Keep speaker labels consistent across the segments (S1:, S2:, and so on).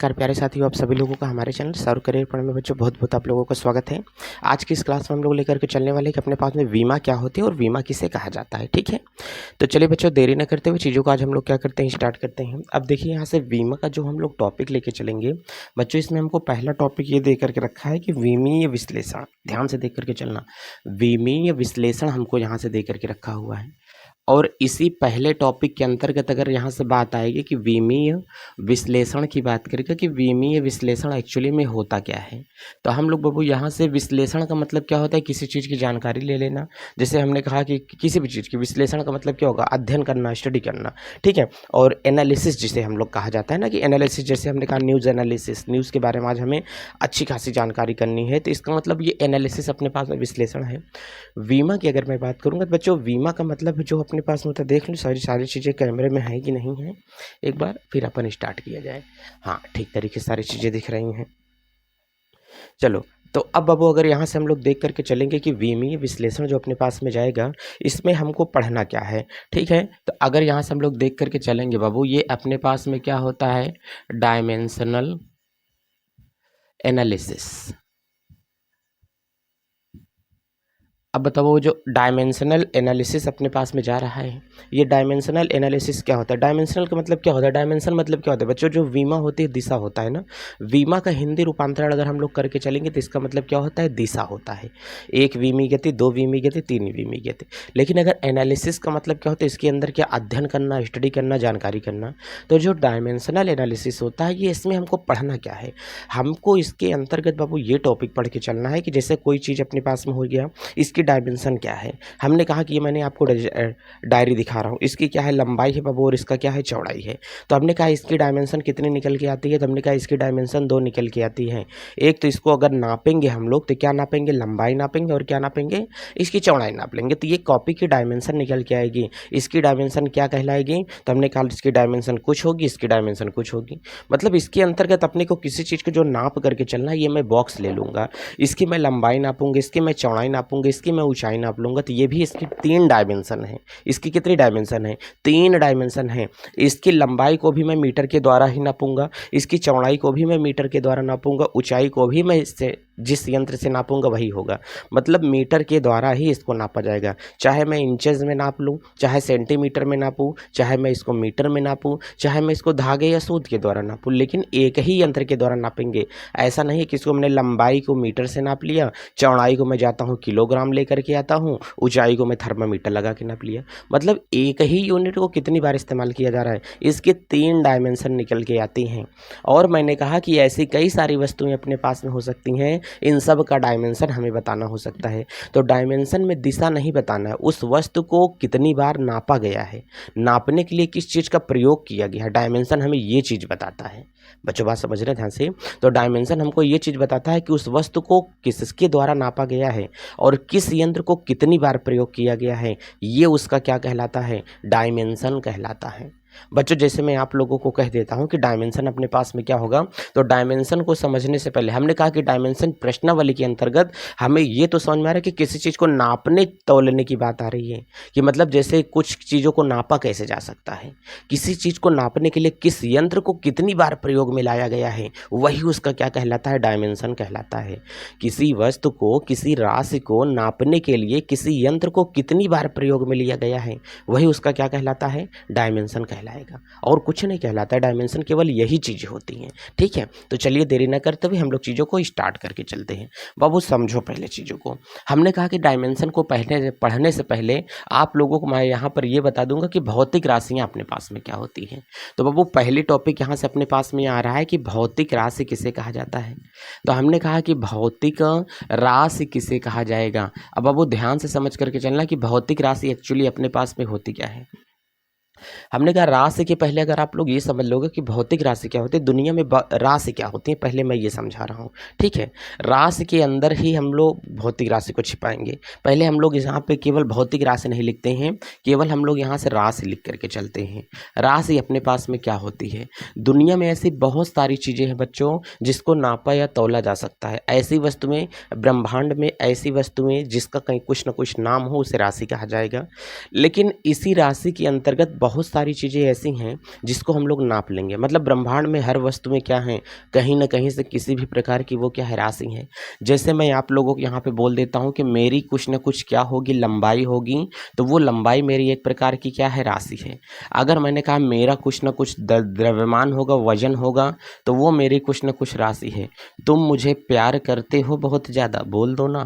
S1: नमस्कार प्यारे साथियों, आप सभी लोगों का हमारे चैनल सर्व करियर पढ़ने में बच्चों बहुत बहुत आप लोगों का स्वागत है। आज की इस क्लास में हम लोग लेकर के चलने वाले हैं कि अपने पास में बीमा क्या होती है और बीमा किसे कहा जाता है। ठीक है, तो चलिए बच्चों देरी न करते हुए चीज़ों को आज हम लोग क्या करते हैं, स्टार्ट करते हैं। अब देखिए यहाँ से बीमा का जो हम लोग टॉपिक लेके चलेंगे बच्चों, इसमें हमको पहला टॉपिक ये दे करके रखा है कि बीमीय विश्लेषण। ध्यान से देख करके चलना, बीमीय विश्लेषण हमको यहाँ से दे करके रखा हुआ है। और इसी पहले टॉपिक के अंतर्गत अगर यहाँ से बात आएगी कि बीमीय विश्लेषण की बात करेगा कि बीमीय विश्लेषण एक्चुअली में होता क्या है, तो हम लोग बाबू यहाँ से विश्लेषण का मतलब क्या होता है, किसी चीज़ की जानकारी ले लेना। जैसे हमने कहा कि किसी भी चीज़ की विश्लेषण का मतलब क्या होगा, अध्ययन करना, स्टडी करना। ठीक है, और एनालिसिस जिसे हम लोग कहा जाता है ना कि एनालिसिस, जैसे हमने कहा न्यूज़ एनालिसिस, न्यूज़ के बारे में आज हमें अच्छी खासी जानकारी करनी है, तो इसका मतलब ये एनालिसिस अपने पास में विश्लेषण है। बीमा की अगर मैं बात करूँगा तो बच्चों बीमा का मतलब जो अपने पास में होता है, देख लो सारी चीज़ें कैमरे में है कि नहीं है, एक बार फिर अपन स्टार्ट किया जाए। हाँ, ठीक तरीके से सारी चीज़ें दिख रही हैं। चलो, तो अब बाबू अगर यहाँ से हम लोग देख करके चलेंगे कि बीमीय विश्लेषण जो अपने पास में जाएगा, इसमें हमको पढ़ना क्या है। ठीक है, तो अगर यहाँ से हम लोग देख करके चलेंगे बाबू, ये अपने पास में क्या होता है, डायमेंशनल एनालिसिस। अब बताओ, वो जो डायमेंशनल एनालिसिस अपने पास में जा रहा है, ये डायमेंशनल एनालिसिस क्या होता है। डायमेंशनल का मतलब क्या होता है, डायमेंशन मतलब क्या होता है बच्चों, जो बीमा होती है दिशा होता है ना। बीमा का हिंदी रूपांतरण अगर हम लोग करके चलेंगे तो इसका मतलब क्या होता है, दिशा होता है। एक बीमी गति, दो बीमी गति, तीन बीमी गति। लेकिन अगर एनालिसिस का मतलब क्या होता है, इसके अंदर क्या अध्ययन करना, स्टडी करना, जानकारी करना। तो जो डायमेंशनल एनालिसिस होता है, ये इसमें हमको पढ़ना क्या है, हमको इसके अंतर्गत बाबू ये टॉपिक पढ़ के चलना है कि जैसे कोई चीज़ अपने पास में हो गया, इसकी डायमेंशन क्या है। हमने कहा कि ये मैंने आपको डायरी दिखा रहा हूँ, इसकी क्या है लंबाई है बाबू और इसका क्या है चौड़ाई है। तो हमने कहा इसकी डायमेंशन कितनी निकल के आती है, तो हमने कहा इसकी डायमेंशन 2 निकल के आती है। एक तो इसको अगर नापेंगे हम लोग तो क्या नापेंगे, लंबाई नापेंगे और क्या नापेंगे, इसकी चौड़ाई नाप लेंगे, तो ये कॉपी की डायमेंशन निकल के आएगी। इसकी डायमेंशन क्या कहलाएगी, तो हमने कहा इसकी डायमेंशन कुछ होगी, इसकी डायमेंशन कुछ होगी। मतलब इसके अंतर्गत अपने को किसी चीज़ को जो नाप करके चलना है, ये मैं बॉक्स ले लूँगा, इसकी मैं लंबाई नापूंगा, इसकी मैं चौड़ाई नापूंगा, इसकी मैं ऊंचाई नाप लूँगा, तो ये भी इसकी 3 डायमेंशन है। इसकी कितनी डायमेंशन है, 3 डायमेंशन है। इसकी लंबाई को भी मैं मीटर के द्वारा ही नापूंगा, इसकी चौड़ाई को भी मैं मीटर के द्वारा नापूंगा, ऊंचाई को भी मैं इससे जिस यंत्र से नापूंगा वही होगा। मतलब मीटर के द्वारा ही इसको नापा जाएगा, चाहे मैं इंचेस में नाप लूँ, चाहे सेंटीमीटर में नापूँ, चाहे मैं इसको मीटर में नापूँ, चाहे मैं इसको धागे या सूत के द्वारा नापूँ, लेकिन एक ही यंत्र के द्वारा नापेंगे। ऐसा नहीं कि इसको मैंने लंबाई को मीटर से नाप लिया, चौड़ाई को मैं जाता हूँ किलोग्राम लेकर के आता हूँ, ऊंचाई को मैं थर्मामीटर लगा के नाप लिया। मतलब एक ही यूनिट को कितनी बार इस्तेमाल किया जा रहा है, इसके 3 डायमेंशन निकल के आती हैं। और मैंने कहा कि ऐसी कई सारी वस्तुएं अपने पास में हो सकती हैं, इन सब का डायमेंशन हमें बताना हो सकता है। तो डायमेंशन में दिशा नहीं बताना है, उस वस्तु को कितनी बार नापा गया है, नापने के लिए किस चीज़ का प्रयोग किया गया है, डायमेंशन हमें ये चीज़ बताता है। बच्चों बात समझ रहे हैं ध्यान से। तो डायमेंशन हमको ये चीज़ बताता है कि उस वस्तु को किसके द्वारा नापा गया है और किस यंत्र को कितनी बार प्रयोग किया गया है, ये उसका क्या कहलाता है, डायमेंशन कहलाता है। बच्चों जैसे मैं आप लोगों को कह देता हूं कि डायमेंशन अपने पास में क्या होगा, तो डायमेंशन को समझने से पहले हमने कहा कि डायमेंशन प्रश्नावली के अंतर्गत हमें ये तो समझ में आ रहा है कि किसी चीज़ को नापने तौलने की बात आ रही है, कि मतलब जैसे कुछ चीज़ों को नापा कैसे जा सकता है, किसी चीज़ को नापने के लिए किस यंत्र को कितनी बार प्रयोग में लाया गया है, वही उसका क्या कहलाता है, डायमेंशन कहलाता है। किसी वस्तु को, किसी राशि को नापने के लिए किसी यंत्र को कितनी बार प्रयोग में लिया गया है, वही उसका क्या कहलाता है, डायमेंशन कहलाएगा। और कुछ नहीं कहलाता है, डायमेंशन केवल यही चीज़ें होती हैं। ठीक है, तो चलिए देरी न करते हुए हम लोग चीज़ों को स्टार्ट करके चलते हैं। बाबू समझो पहले चीज़ों को, हमने कहा कि डायमेंशन को पढ़ने से पहले आप लोगों को मैं यहाँ पर ये बता दूंगा कि भौतिक राशियाँ अपने पास में क्या होती हैं। तो बाबू पहली टॉपिक यहाँ से अपने पास में आ रहा है कि भौतिक राशि किसे कहा जाता है। तो हमने कहा कि भौतिक राशि किसे कहा जाएगा। अब बाबू ध्यान से समझ करके चलना कि भौतिक राशि एक्चुअली अपने पास में होती क्या है। हमने कहा राशि के पहले अगर आप लोग ये समझ लोगे कि भौतिक राशि क्या होती है, दुनिया में राशि क्या होती है, पहले मैं ये समझा रहा हूँ। ठीक है, राशि के अंदर ही हम लोग भौतिक राशि को छिपाएंगे। पहले हम लोग यहाँ पे केवल भौतिक राशि नहीं लिखते हैं, केवल हम लोग यहाँ से राशि लिख करके चलते हैं। राशि अपने पास में क्या होती है, दुनिया में ऐसी बहुत सारी चीज़ें हैं बच्चों जिसको नापा या तौला जा सकता है। ऐसी वस्तुएं ब्रह्मांड में, ऐसी वस्तुएं जिसका कहीं कुछ ना कुछ नाम हो, उसे राशि कहा जाएगा। लेकिन इसी राशि के अंतर्गत बहुत सारी चीज़ें ऐसी हैं जिसको हम लोग नाप लेंगे। मतलब ब्रह्मांड में हर वस्तु में क्या है, कहीं न कहीं से किसी भी प्रकार की वो क्या है, राशि है। जैसे मैं आप लोगों को यहाँ पे बोल देता हूँ कि मेरी कुछ न कुछ क्या होगी, लंबाई होगी, तो वो लंबाई मेरी एक प्रकार की क्या है, राशि है। अगर मैंने कहा मेरा कुछ न कुछ द्रव्यमान होगा, वजन होगा, तो वो मेरी कुछ न कुछ राशि है। तुम मुझे प्यार करते हो बहुत ज़्यादा, बोल दो ना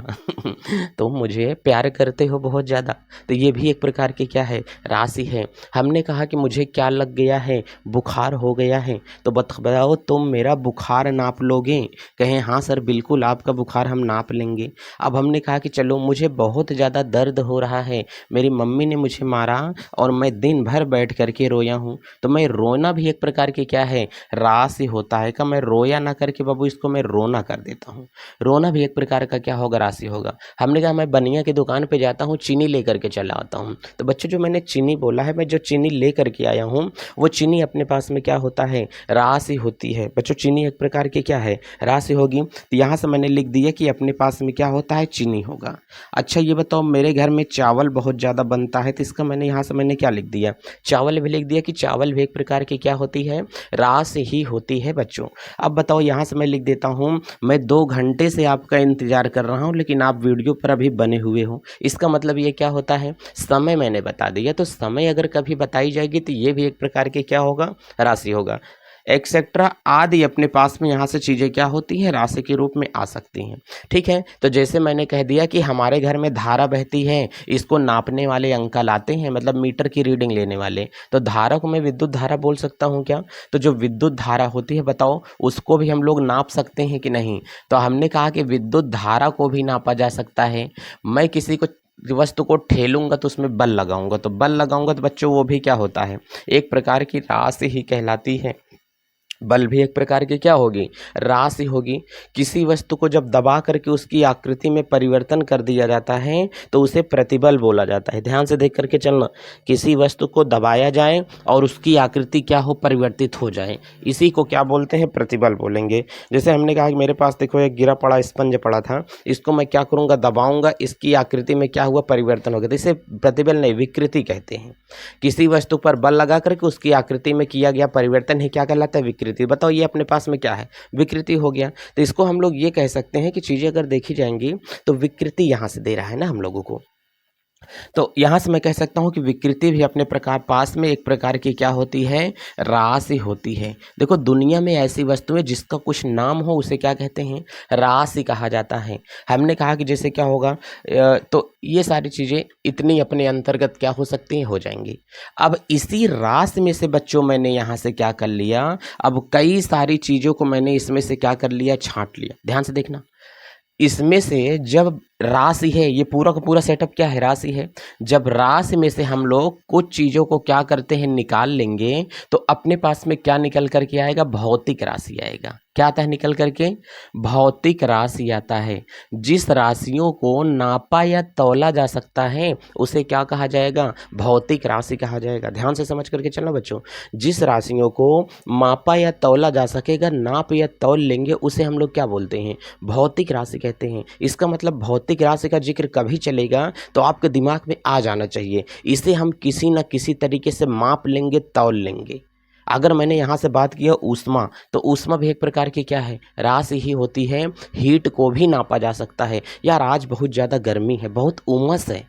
S1: तुम मुझे प्यार करते हो बहुत ज़्यादा, तो ये भी एक प्रकार की क्या है, राशि है। हमने कहा कि मुझे क्या लग गया है, बुखार हो गया है, तो बताओ तुम मेरा बुखार नाप लोगे? कहें हाँ सर बिल्कुल आपका बुखार हम नाप लेंगे। अब हमने कहा कि चलो मुझे बहुत ज़्यादा दर्द हो रहा है, मेरी मम्मी ने मुझे मारा और मैं दिन भर बैठ करके रोया हूँ, तो मैं रोना भी एक प्रकार की क्या है, राशि होता है। का मैं रोया ना करके बाबू इसको मैं रोना कर देता हूँ, रोना भी एक प्रकार का क्या होगा, राशि होगा। हमने कहा मैं बनिया की दुकान पे जाता हूँ, चीनी लेकर के चला आता हूँ, तो बच्चों जो मैंने चीनी बोला है, मैं जो चीनी लेकर के आया हूँ वो चीनी अपने पास में क्या होता है, राशि होती है। बच्चों चीनी एक प्रकार की क्या है, राशि होगी। तो यहाँ से मैंने लिख दिया कि अपने पास में क्या होता है, चीनी होगा। अच्छा ये बताओ मेरे घर में चावल बहुत ज़्यादा बनता है, तो इसका मैंने यहाँ से मैंने क्या लिख दिया, चावल भी लिख दिया कि चावल भी एक प्रकार की क्या होती है, राशि ही होती है बच्चों। अब बताओ यहाँ से मैं लिख देता हूँ मैं 2 घंटे से आपका इंतज़ार कर रहा हूँ लेकिन आप वीडियो पर अभी बने हुए हो। इसका मतलब ये क्या होता है, समय मैंने बता दिया। तो समय अगर कभी बताई जाएगी तो ये भी एक प्रकार के क्या होगा, राशि होगा। एक्सेट्रा आदि अपने पास में यहाँ से चीज़ें क्या होती हैं, राशि के रूप में आ सकती हैं। ठीक है, तो जैसे मैंने कह दिया कि हमारे घर में धारा बहती है, इसको नापने वाले अंकल आते हैं, मतलब मीटर की रीडिंग लेने वाले, तो धारा को मैं विद्युत धारा बोल सकता हूँ क्या? तो जो विद्युत धारा होती है बताओ उसको भी हम लोग नाप सकते हैं कि नहीं? तो हमने कहा कि विद्युत धारा को भी नापा जा सकता है। मैं किसी को वस्तु को ठेलूंगा तो उसमें बल लगाऊंगा, तो बल लगाऊंगा तो बच्चों वो भी क्या होता है, एक प्रकार की राशि ही कहलाती है। बल भी एक प्रकार की क्या होगी, राशि होगी। किसी वस्तु को जब दबा करके उसकी आकृति में परिवर्तन कर दिया जाता है तो उसे प्रतिबल बोला जाता है। ध्यान से देख करके चलना, किसी वस्तु को दबाया जाए और उसकी आकृति क्या हो, परिवर्तित हो जाए, इसी को क्या बोलते हैं, प्रतिबल बोलेंगे। जैसे हमने कहा कि मेरे पास देखो एक गिरा पड़ा स्पंज पड़ा था, इसको मैं क्या करूँगा, दबाऊंगा, इसकी आकृति में क्या हुआ, परिवर्तन हो गया, तो इसे प्रतिबल नहीं विकृति कहते हैं। किसी वस्तु पर बल लगा करके उसकी आकृति में किया गया परिवर्तन ही क्या कहलाता है, विकृति। बताओ ये अपने पास में क्या है, विकृति हो गया। तो इसको हम लोग ये कह सकते हैं कि चीज़ें अगर देखी जाएंगी तो विकृति यहाँ से दे रहा है ना हम लोगों को। तो यहाँ से मैं कह सकता हूँ कि विकृति भी अपने प्रकार पास में एक प्रकार की क्या होती है, राशि होती है। देखो दुनिया में ऐसी वस्तुएं जिसका कुछ नाम हो उसे क्या कहते हैं, राशि कहा जाता है। हमने कहा कि जैसे क्या होगा, तो ये सारी चीज़ें इतनी अपने अंतर्गत क्या हो सकती हैं, हो जाएंगी। अब इसी राशि में से बच्चों मैंने यहाँ से क्या कर लिया, अब कई सारी चीज़ों को मैंने इसमें से क्या कर लिया, छांट लिया। ध्यान से देखना, इसमें से जब राशि है, ये पूरा का पूरा सेटअप क्या है, राशि है। जब राशि में से हम लोग कुछ चीज़ों को क्या करते हैं, निकाल लेंगे, तो अपने पास में क्या निकल करके आएगा, भौतिक राशि आएगा। क्या आता है निकल करके, भौतिक राशि आता है। जिस राशियों को नापा या तौला जा सकता है उसे क्या कहा जाएगा, भौतिक राशि कहा जाएगा। ध्यान से समझ करके चलना बच्चों, जिस राशियों को मापा या तौला जा सकेगा, नाप या तौल लेंगे, उसे हम लोग क्या बोलते हैं, भौतिक राशि कहते हैं। इसका मतलब भौतिक राशि का जिक्र कभी चलेगा तो आपके दिमाग में आ जाना चाहिए, इसे हम किसी न किसी तरीके से माप लेंगे, तौल लेंगे। अगर मैंने यहाँ से बात किया ऊष्मा, तो ऊष्मा भी एक प्रकार की क्या है, राशि ही होती है। हीट को भी नापा जा सकता है। यार आज बहुत ज़्यादा गर्मी है, बहुत उमस है,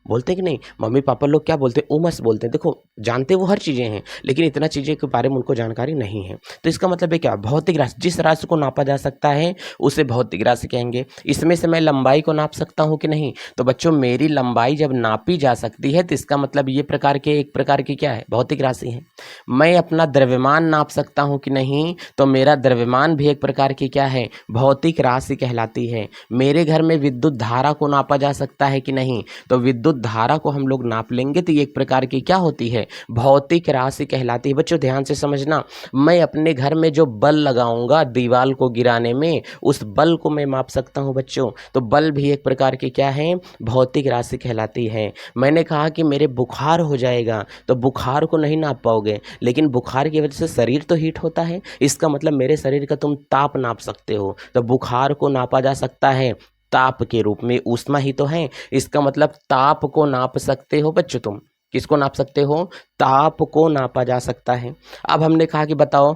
S1: बोलते हैं कि नहीं, मम्मी पापा लोग क्या बोलते हैं, उमस बोलते हैं। देखो जानते वो हर चीज़ें हैं लेकिन इतना चीज़ें के बारे में उनको जानकारी नहीं है। तो इसका मतलब है क्या, भौतिक राशि, जिस राशि को नापा जा सकता है उसे भौतिक राशि कहेंगे। इसमें से मैं लंबाई को नाप सकता हूँ कि नहीं, तो बच्चों मेरी लंबाई जब नापी जा सकती है तो इसका मतलब ये प्रकार के एक प्रकार की क्या है, भौतिक राशि है। मैं अपना द्रव्यमान नाप सकता हूँ कि नहीं, तो मेरा द्रव्यमान भी एक प्रकार की क्या है, भौतिक राशि कहलाती है। मेरे घर में विद्युत धारा को नापा जा सकता है कि नहीं, तो विद्युत धारा को हम लोग नाप लेंगे तो ये एक प्रकार की क्या होती है, भौतिक राशि कहलाती है। बच्चों ध्यान से समझना, मैं अपने घर में जो बल लगाऊंगा दीवार को गिराने में, उस बल को मैं माप सकता हूं बच्चों। तो बल भी एक प्रकार की क्या है, भौतिक राशि कहलाती है। मैंने कहा कि मेरे बुखार हो जाएगा, तो बुखार को नहीं नाप पाओगे, लेकिन बुखार की वजह से शरीर तो हीट होता है, इसका मतलब मेरे शरीर का तुम ताप नाप सकते हो। तो बुखार को नापा जा सकता है ताप के रूप में, ऊष्मा ही तो है, इसका मतलब ताप को नाप सकते हो बच्चों तुम। किसको नाप सकते हो? ताप को नापा जा सकता है। अब हमने कहा कि बताओ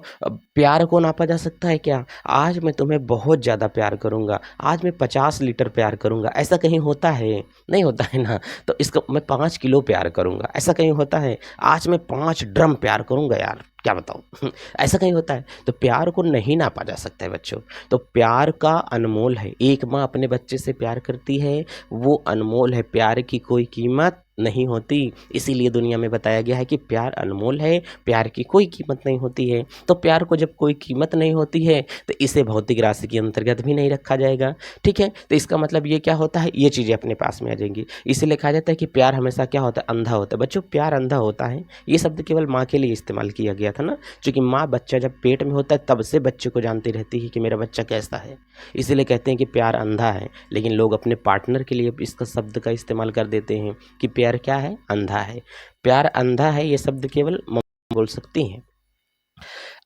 S1: प्यार को नापा जा सकता है क्या? आज मैं तुम्हें बहुत ज़्यादा प्यार करूँगा, आज मैं 50 लीटर प्यार करूँगा, ऐसा कहीं होता है? नहीं होता है ना। तो इसका मैं 5 किलो प्यार करूँगा, ऐसा कहीं होता है? आज मैं 5 ड्रम प्यार करूँगा यार, क्या बताऊँ? ऐसा कहीं होता है? तो प्यार को नहीं नापा जा सकता है बच्चों। तो प्यार का अनमोल है। एक माँ अपने बच्चे से प्यार करती है, वो अनमोल है। प्यार की कोई कीमत नहीं होती, इसीलिए दुनिया में बताया गया है कि प्यार अनमोल है, प्यार की कोई कीमत नहीं होती है। तो प्यार को जब कोई कीमत नहीं होती है तो इसे भौतिक राशि के अंतर्गत भी नहीं रखा जाएगा। ठीक है, तो इसका मतलब ये क्या होता है, ये चीज़ें अपने पास में आ जाएंगी। इसीलिए कहा जाता है कि प्यार हमेशा क्या होता है, अंधा होता है। बच्चों प्यार अंधा होता है, ये शब्द केवल माँ के लिए इस्तेमाल किया गया था ना, क्योंकि माँ बच्चा जब पेट में होता है तब से बच्चे को जानती रहती है कि मेरा बच्चा कैसा है। इसीलिए कहते हैं कि प्यार अंधा है, लेकिन लोग अपने पार्टनर के लिए इसका शब्द का इस्तेमाल कर देते हैं कि प्यार क्या है, अंधा है। प्यार अंधा है, ये शब्द केवल मम्मी बोल सकती हैं।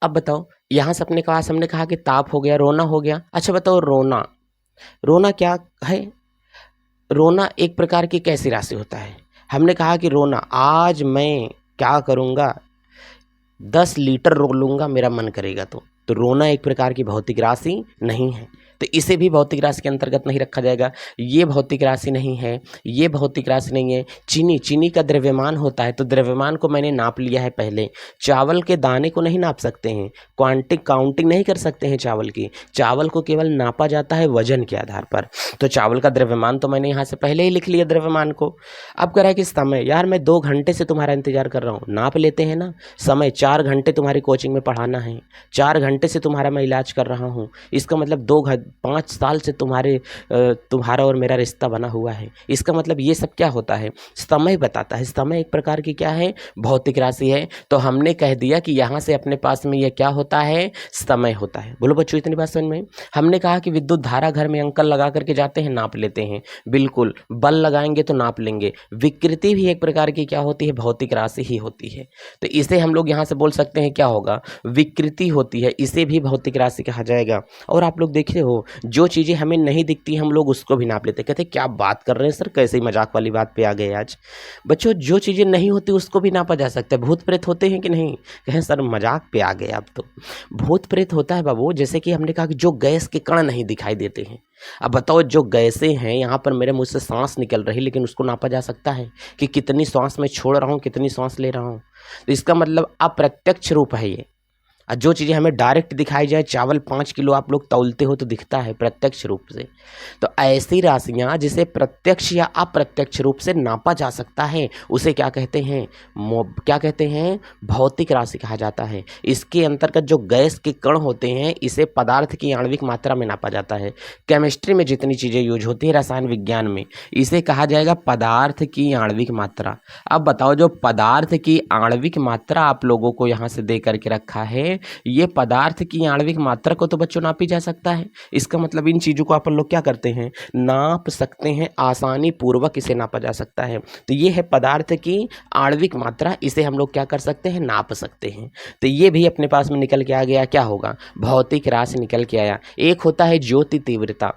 S1: अब बताओ, यहाँ से अपने पास हमने कहा कि ताप हो गया, रोना हो गया। अच्छा बताओ, रोना, रोना क्या है? रोना एक प्रकार की कैसी राशि होता है? हमने कहा कि रोना, आज मैं क्या करूँगा, 10 लीटर रो लूँगा मेरा मन करेगा तो रोना एक प्रकार की भौतिक राशि नहीं है, तो इसे भी भौतिक राशि के अंतर्गत नहीं रखा जाएगा। ये भौतिक राशि नहीं है, ये भौतिक राशि नहीं है। चीनी, चीनी का द्रव्यमान होता है, तो द्रव्यमान को मैंने नाप लिया है पहले। चावल के दाने को नहीं नाप सकते हैं, काउंटिंग नहीं कर सकते हैं चावल की। चावल को केवल नापा जाता है वजन के आधार पर। तो चावल का द्रव्यमान तो मैंने यहाँ से पहले ही लिख लिया द्रव्यमान को। अब कह रहा है कि समय, यार मैं 2 घंटे से तुम्हारा इंतजार कर रहा हूँ, नाप लेते हैं ना। समय, 4 घंटे तुम्हारी कोचिंग में पढ़ाना है, 4 घंटे से तुम्हारा मैं इलाज कर रहा हूँ, इसका मतलब 5 साल से तुम्हारा और मेरा रिश्ता बना हुआ है। इसका मतलब ये सब क्या होता है, समय बताता है। समय एक प्रकार की क्या है, भौतिक राशि है। तो हमने कह दिया कि यहाँ से अपने पास में ये क्या होता है, समय होता है। बोलो बच्चों, इतनी बात समझ में? हमने कहा कि विद्युत धारा घर में अंकल लगा करके जाते हैं, नाप लेते हैं। बिल्कुल, बल लगाएंगे तो नाप लेंगे। विकृति भी एक प्रकार की क्या होती है, भौतिक राशि ही होती है। तो इसे हम लोग यहाँ से बोल सकते हैं क्या होगा, विकृति होती है, इसे भी भौतिक राशि कहा जाएगा। और आप लोग देखे हो, जो चीज़ें हमें नहीं दिखती हम लोग उसको भी नाप लेते हैं। कहते हैं क्या बात कर रहे हैं सर, कैसे ही मजाक वाली बात पे आ गए आज। बच्चों जो चीज़ें नहीं होती उसको भी नापा जा सकता है। भूत प्रेत होते हैं कि नहीं? कहें सर मजाक पे आ गए आप तो। भूत प्रेत होता है बाबू, जैसे कि हमने कहा कि जो गैस के कण नहीं दिखाई देते हैं। अब बताओ, जो गैसें हैं, यहाँ पर मेरे मुँह से सांस निकल रही, लेकिन उसको नापा जा सकता है कि कितनी सांस मैं छोड़ रहा हूँ, कितनी सांस ले रहा हूँ। तो इसका मतलब अप्रत्यक्ष रूप है ये। जो चीज़ें हमें डायरेक्ट दिखाई जाए, चावल 5 किलो आप लोग तौलते हो तो दिखता है प्रत्यक्ष रूप से। तो ऐसी राशियाँ जिसे प्रत्यक्ष या अप्रत्यक्ष रूप से नापा जा सकता है, उसे क्या कहते हैं, क्या कहते हैं, भौतिक राशि कहा जाता है। इसके अंतर्गत जो गैस के कण होते हैं, इसे पदार्थ की आणविक मात्रा में नापा जाता है। केमिस्ट्री में जितनी चीज़ें यूज होती है, रसायन विज्ञान में, इसे कहा जाएगा पदार्थ की आणविक मात्रा। अब बताओ, जो पदार्थ की आणविक मात्रा आप लोगों को यहाँ से दे करके रखा है, ये पदार्थ की आणविक मात्रा को तो बच्चों नापी जा सकता है। इसका मतलब इन चीज़ों को अपन लोग क्या करते हैं, नाप सकते हैं, आसानी पूर्वक इसे नापा जा सकता है। तो ये है पदार्थ की आणविक मात्रा, इसे हम लोग क्या कर सकते हैं, नाप सकते हैं। तो ये भी अपने पास में निकल के आ गया, क्या होगा, भौतिक राशि निकल के आया। एक होता है ज्योति तीव्रता,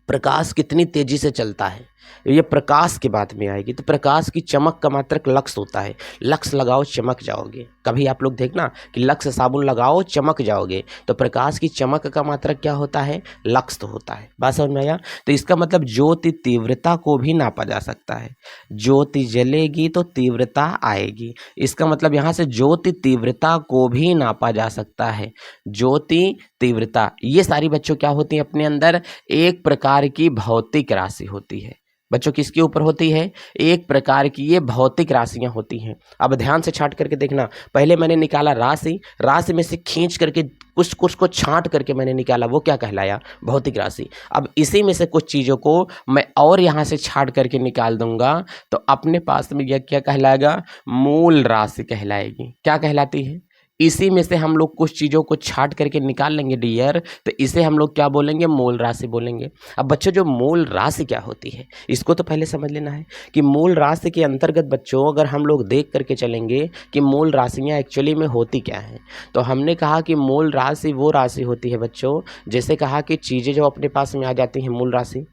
S1: प्रकाश कितनी तेजी से चलता है, ये प्रकाश के बाद में आएगी। तो प्रकाश की चमक का मात्रक लक्स होता है। लक्स लगाओ चमक जाओगे। कभी आप लोग देखना कि लक्स साबुन लगाओ चमक जाओगे, तो प्रकाश की चमक का मात्रक क्या होता है, लक्स तो होता है। बात समझ में आया? तो इसका मतलब ज्योति तीव्रता को भी नापा जा सकता है। ज्योति जलेगी तो तीव्रता आएगी, इसका मतलब यहाँ से ज्योति तीव्रता को भी नापा जा सकता है। ज्योति तीव्रता, ये सारी बच्चों क्या होती है अपने अंदर, एक प्रकार की भौतिक राशि होती है। बच्चों किसके ऊपर होती है, एक प्रकार की ये भौतिक राशियां होती हैं। अब ध्यान से छांट करके देखना, पहले मैंने निकाला राशि, राशि में से खींच करके कुछ कुछ को छांट करके मैंने निकाला, वो क्या कहलाया, भौतिक राशि। अब इसी में से कुछ चीज़ों को मैं और यहाँ से छांट करके निकाल दूंगा, तो अपने पास में यह क्या कहलाएगा, मूल राशि कहलाएगी। क्या कहलाती है, इसी में से हम लोग कुछ चीज़ों को छांट करके निकाल लेंगे डियर, तो इसे हम लोग क्या बोलेंगे, मूल राशि बोलेंगे। अब बच्चों जो मूल राशि क्या होती है, इसको तो पहले समझ लेना है कि मूल राशि के अंतर्गत बच्चों अगर हम लोग देख करके चलेंगे कि मूल राशियाँ एक्चुअली में होती क्या हैं, तो हमने कहा कि मूल राशि वो राशि होती है बच्चों, जैसे कहा कि चीज़ें जो अपने पास में आ जाती हैं मूल राशि,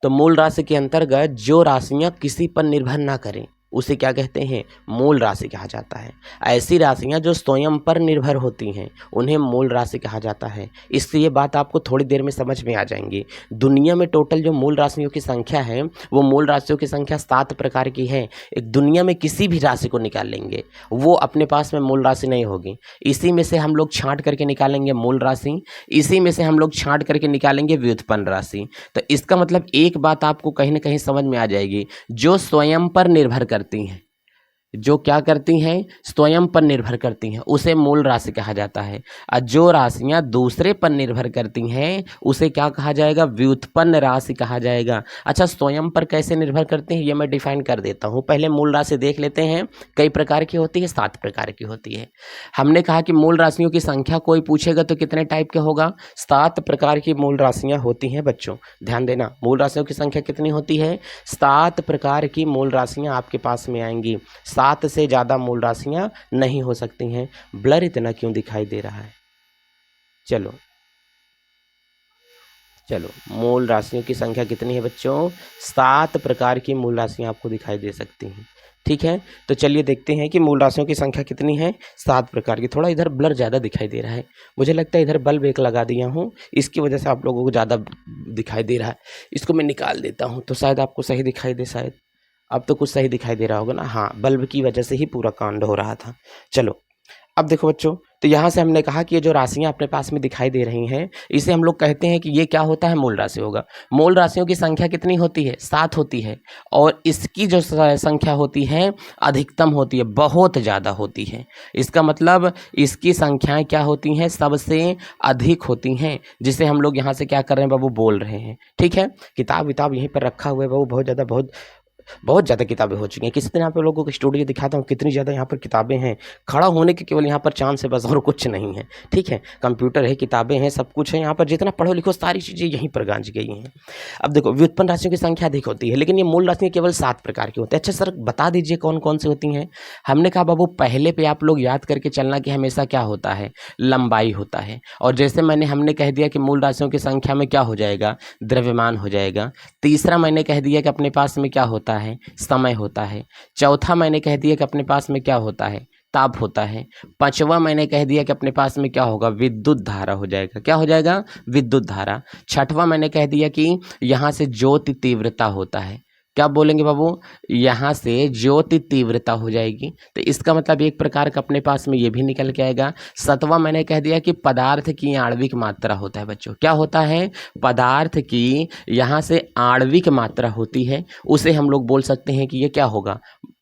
S1: तो मूल राशि के अंतर्गत जो राशियाँ किसी पर निर्भर ना करें, उसे क्या कहते हैं, मूल राशि कहा जाता है। ऐसी राशियां जो स्वयं पर निर्भर होती हैं उन्हें मूल राशि कहा जाता है। इसलिए बात आपको थोड़ी देर में समझ में आ जाएंगी। दुनिया में टोटल जो मूल राशियों की संख्या है वो मूल राशियों की संख्या 7 प्रकार की है। एक दुनिया में किसी भी राशि को निकाल लेंगे वो अपने पास में मूल राशि नहीं होगी। इसी में से हम लोग छांट करके निकालेंगे मूल राशि, इसी में से हम लोग छांट करके निकालेंगे व्युत्पन्न राशि। तो इसका मतलब एक बात आपको कहीं ना कहीं समझ में आ जाएगी, जो स्वयं पर निर्भर करती हैं, जो क्या करती हैं, स्वयं पर निर्भर करती हैं, उसे मूल राशि कहा जाता है। और जो राशियां दूसरे पर निर्भर करती हैं उसे क्या कहा जाएगा, व्युत्पन्न राशि कहा जाएगा। अच्छा, स्वयं पर कैसे निर्भर करती हैं ये मैं डिफाइन कर देता हूं। पहले मूल राशि देख लेते हैं। कई प्रकार की होती है, 7 प्रकार की होती है। हमने कहा कि मूल राशियों की संख्या कोई पूछेगा तो कितने टाइप के होगा, 7 प्रकार की मूल राशियां होती हैं। बच्चों ध्यान देना, मूल राशियों की संख्या कितनी होती है, 7 प्रकार की मूल राशियां आपके पास में आएंगी। 7 से ज़्यादा मूल राशियां नहीं हो सकती हैं। ब्लर इतना क्यों दिखाई दे रहा है, चलो मूल राशियों की संख्या कितनी है बच्चों, 7 प्रकार की मूल राशियां आपको दिखाई दे सकती हैं। ठीक है, तो चलिए देखते हैं कि मूल राशियों की संख्या कितनी है, 7 प्रकार की। थोड़ा इधर ब्लर ज़्यादा दिखाई दे रहा है, मुझे लगता है इधर बल्ब एक लगा दिया हूँ, इसकी वजह से आप लोगों को ज़्यादा दिखाई दे रहा है। इसको मैं निकाल देता हूँ तो शायद आपको सही दिखाई दे, शायद अब तो कुछ सही दिखाई दे रहा होगा ना। हाँ, बल्ब की वजह से ही पूरा कांड हो रहा था। चलो अब देखो बच्चों, तो यहाँ से हमने कहा कि ये जो राशियाँ अपने पास में दिखाई दे रही हैं इसे हम लोग कहते हैं कि ये क्या होता है, मूल राशि होगा। मूल राशियों की संख्या कितनी होती है, 7 होती है। और इसकी जो संख्या होती है अधिकतम होती है, बहुत ज़्यादा होती है। इसका मतलब इसकी संख्याएं क्या होती हैं, सबसे अधिक होती हैं, जिसे हम लोग यहाँ से क्या कर रहे हैं बाबू, बोल रहे हैं। ठीक है, किताब यहीं पर रखा हुआ है बाबू, बहुत ज़्यादा किताबें हो चुकी हैं। किसी दिन आप लोगों को स्टूडियो दिखाता हूँ कितनी ज़्यादा यहाँ पर किताबें हैं। खड़ा होने के केवल यहाँ पर चांस है बस, और कुछ नहीं है। ठीक है, कंप्यूटर है, किताबें हैं, सब कुछ है यहाँ पर। जितना पढ़ो लिखो सारी चीज़ें यहीं पर गांज गई हैं। अब देखो, व्युत्पन्न राशियों की संख्या अधिक होती है, लेकिन ये मूल राशियाँ केवल 7 प्रकार की होती है। अच्छा सर बता दीजिए कौन कौन सी होती हैं। हमने कहा बाबू पहले पे आप लोग याद करके चलना कि हमेशा क्या होता है, लंबाई होता है। और जैसे हमने कह दिया कि मूल राशियों की संख्या में क्या हो जाएगा, द्रव्यमान हो जाएगा। तीसरा मैंने कह दिया कि अपने पास में क्या होता है, समय होता है। चौथा मैंने कह दिया कि अपने पास में क्या होता है, ताप होता है। पांचवा मैंने कह दिया कि अपने पास में क्या होगा, विद्युत धारा हो जाएगा। क्या हो जाएगा, विद्युत धारा। छठवां मैंने कह दिया कि यहाँ से ज्योति तीव्रता होता है। क्या बोलेंगे बाबू, यहाँ से ज्योति तीव्रता हो जाएगी। तो इसका मतलब एक प्रकार का अपने पास में ये भी निकल के आएगा। सातवां मैंने कह दिया कि पदार्थ की आणविक मात्रा होता है। बच्चों क्या होता है, पदार्थ की यहाँ से आणविक मात्रा होती है, उसे हम लोग बोल सकते हैं कि ये क्या होगा,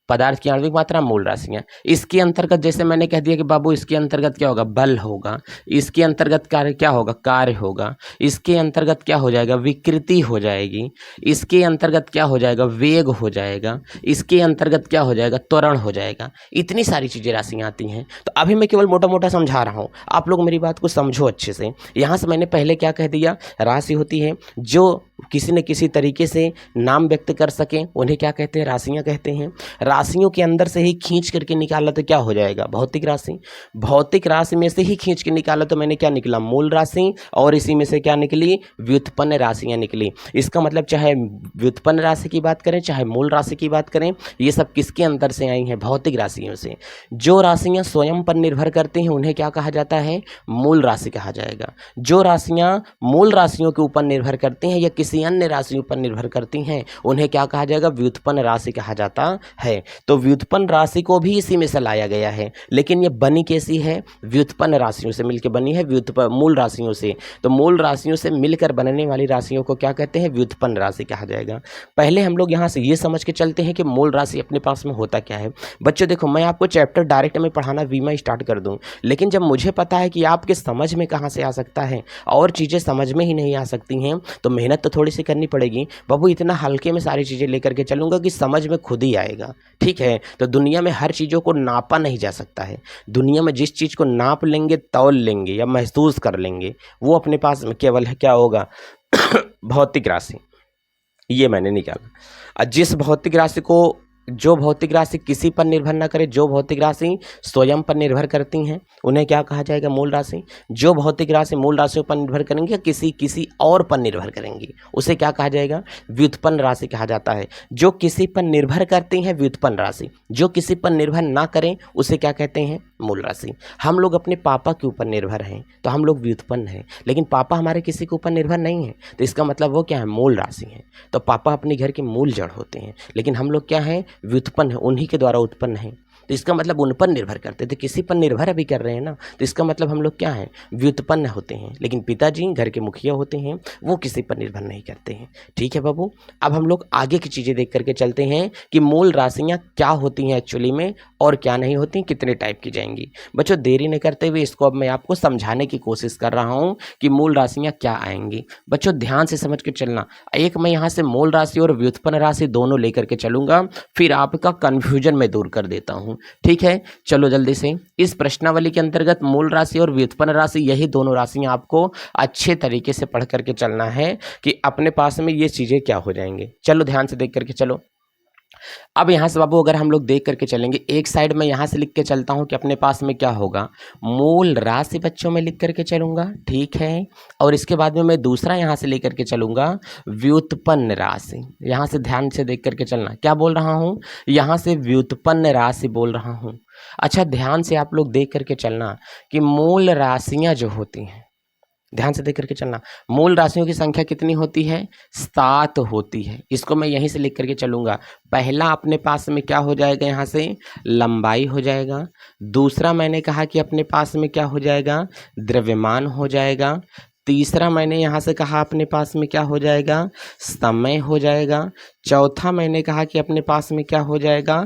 S1: पदार्थ की आणविक मात्रा, मूल राशियाँ। इसके अंतर्गत जैसे मैंने कह दिया कि बाबू इसके अंतर्गत क्या होगा, बल होगा। इसके अंतर्गत कार्य क्या होगा, कार्य होगा। इसके अंतर्गत क्या हो जाएगा, विकृति हो जाएगी। इसके अंतर्गत क्या हो जाएगा, वेग हो जाएगा। इसके अंतर्गत क्या हो जाएगा, त्वरण हो जाएगा। इतनी सारी चीज़ें राशियाँ आती हैं। तो अभी मैं केवल मोटा मोटा समझा रहा हूँ, आप लोग मेरी बात को समझो अच्छे से। यहाँ से मैंने पहले क्या कह दिया, राशि होती है जो किसी न किसी तरीके से नाम व्यक्त कर सकें, उन्हें क्या कहते हैं, राशियाँ कहते हैं। राशियों के अंदर से ही खींच करके निकाला तो क्या हो जाएगा, भौतिक राशि। भौतिक राशि में से ही खींच के निकाला तो मैंने क्या निकला, मूल राशि। और इसी में से क्या निकली, व्युत्पन्न राशियाँ निकली। इसका मतलब चाहे व्युत्पन्न राशि की बात करें चाहे मूल राशि की बात करें, ये सब किसके अंदर से आई हैं, भौतिक राशियों से। जो राशियाँ स्वयं पर निर्भर करती हैं उन्हें क्या कहा जाता है, मूल राशि कहा जाएगा। जो राशियाँ मूल राशियों के ऊपर निर्भर करती हैं या किसी अन्य राशियों पर निर्भर करती हैं उन्हें क्या कहा जाएगा, व्युत्पन्न राशि कहा जाता है। तो व्युत्पन्न राशि को भी इसी में से लाया गया है, लेकिन ये बनी कैसी है, व्युत्पन्न राशियों से मिलकर बनी है, मूल राशियों से। तो मूल राशियों से मिलकर बनने वाली राशियों को क्या कहते हैं, व्युत्पन्न राशि कहा जाएगा। पहले हम लोग यहाँ से ये समझ के चलते हैं कि मूल राशि अपने पास में होता क्या है। बच्चों देखो, मैं आपको चैप्टर डायरेक्ट में पढ़ाना वीमा स्टार्ट कर दूँ, लेकिन जब मुझे पता है कि आपके समझ में कहाँ से आ सकता है और चीज़ें समझ में ही नहीं आ सकती हैं, तो मेहनत तो थोड़ी सी करनी पड़ेगी। बाबू इतना हल्के में सारी चीज़ें लेकर के चलूँगा कि समझ में खुद ही आएगा। ठीक है, तो दुनिया में हर चीज़ों को नापा नहीं जा सकता है। दुनिया में जिस चीज़ को नाप लेंगे, तौल लेंगे या महसूस कर लेंगे, वो अपने पास में केवल है क्या होगा भौतिक राशि। ये मैंने निकाला। और जिस भौतिक राशि को जो भौतिक राशि किसी पर निर्भर ना करे, जो भौतिक राशि स्वयं पर निर्भर करती हैं उन्हें क्या कहा जाएगा? मूल राशि। जो भौतिक राशि मूल राशियों पर निर्भर करेंगी या किसी और पर निर्भर करेंगी उसे क्या कहा जाएगा? व्युत्पन्न राशि कहा जाता है। जो किसी पर निर्भर करती हैं व्युत्पन्न राशि, जो किसी पर निर्भर ना करें उसे क्या कहते हैं? मूल राशि। हम लोग अपने पापा के ऊपर निर्भर हैं तो हम लोग व्युत्पन्न हैं, लेकिन पापा हमारे किसी के ऊपर निर्भर नहीं है तो इसका मतलब वो क्या है? मूल राशि है। तो पापा अपने घर के मूल जड़ होते हैं, लेकिन हम लोग क्या हैं? व्युत्पन्न है, उन्हीं के द्वारा उत्पन्न है। तो इसका मतलब उन पर निर्भर करते थे, किसी पर निर्भर अभी कर रहे हैं ना, तो इसका मतलब हम लोग क्या हैं? व्युत्पन्न होते हैं। लेकिन पिताजी घर के मुखिया होते हैं, वो किसी पर निर्भर नहीं करते हैं। ठीक है बाबू, अब हम लोग आगे की चीज़ें देख करके चलते हैं कि मूल राशियाँ क्या होती हैं एक्चुअली में और क्या नहीं होती, कितने टाइप की जाएंगी। बच्चों देरी नहीं करते हुए इसको अब मैं आपको समझाने की कोशिश कर रहा हूँ कि मूल राशियाँ क्या आएंगी। बच्चों ध्यान से समझ के चलना। एक मैं यहाँ से मूल राशि और व्युत्पन्न राशि दोनों लेकर के चलूंगा, फिर आपका कन्फ्यूजन मैं दूर कर देता हूँ। ठीक है, चलो जल्दी से। इस प्रश्नावली के अंतर्गत मूल राशि और व्युत्पन्न राशि, यही दोनों राशियां आपको अच्छे तरीके से पढ़ करके चलना है कि अपने पास में ये चीजें क्या हो जाएंगे। चलो ध्यान से देख करके चलो। अब यहाँ से बाबू अगर हम लोग देख करके चलेंगे, एक साइड में यहाँ से लिख के चलता हूँ कि अपने पास में क्या होगा? मूल राशि बच्चों में लिख करके चलूंगा। ठीक है, और इसके बाद में मैं दूसरा यहाँ से लेकर के चलूंगा व्युत्पन्न राशि। यहाँ से ध्यान से देख करके चलना, क्या बोल रहा हूँ? यहाँ से व्युत्पन्न राशि बोल रहा हूँ। अच्छा ध्यान से आप लोग देख करके चलना कि मूल राशियाँ जो होती हैं, ध्यान से देख करके चलना, मूल राशियों की संख्या कितनी होती है? 7 होती है। इसको मैं यहीं से लिख करके चलूंगा। पहला अपने पास में क्या हो जाएगा? यहाँ से लंबाई हो जाएगा। दूसरा मैंने कहा कि अपने पास में क्या हो जाएगा? द्रव्यमान हो जाएगा। तीसरा मैंने यहाँ से कहा अपने पास में क्या हो जाएगा? समय हो जाएगा। चौथा मैंने कहा कि अपने पास में क्या हो जाएगा?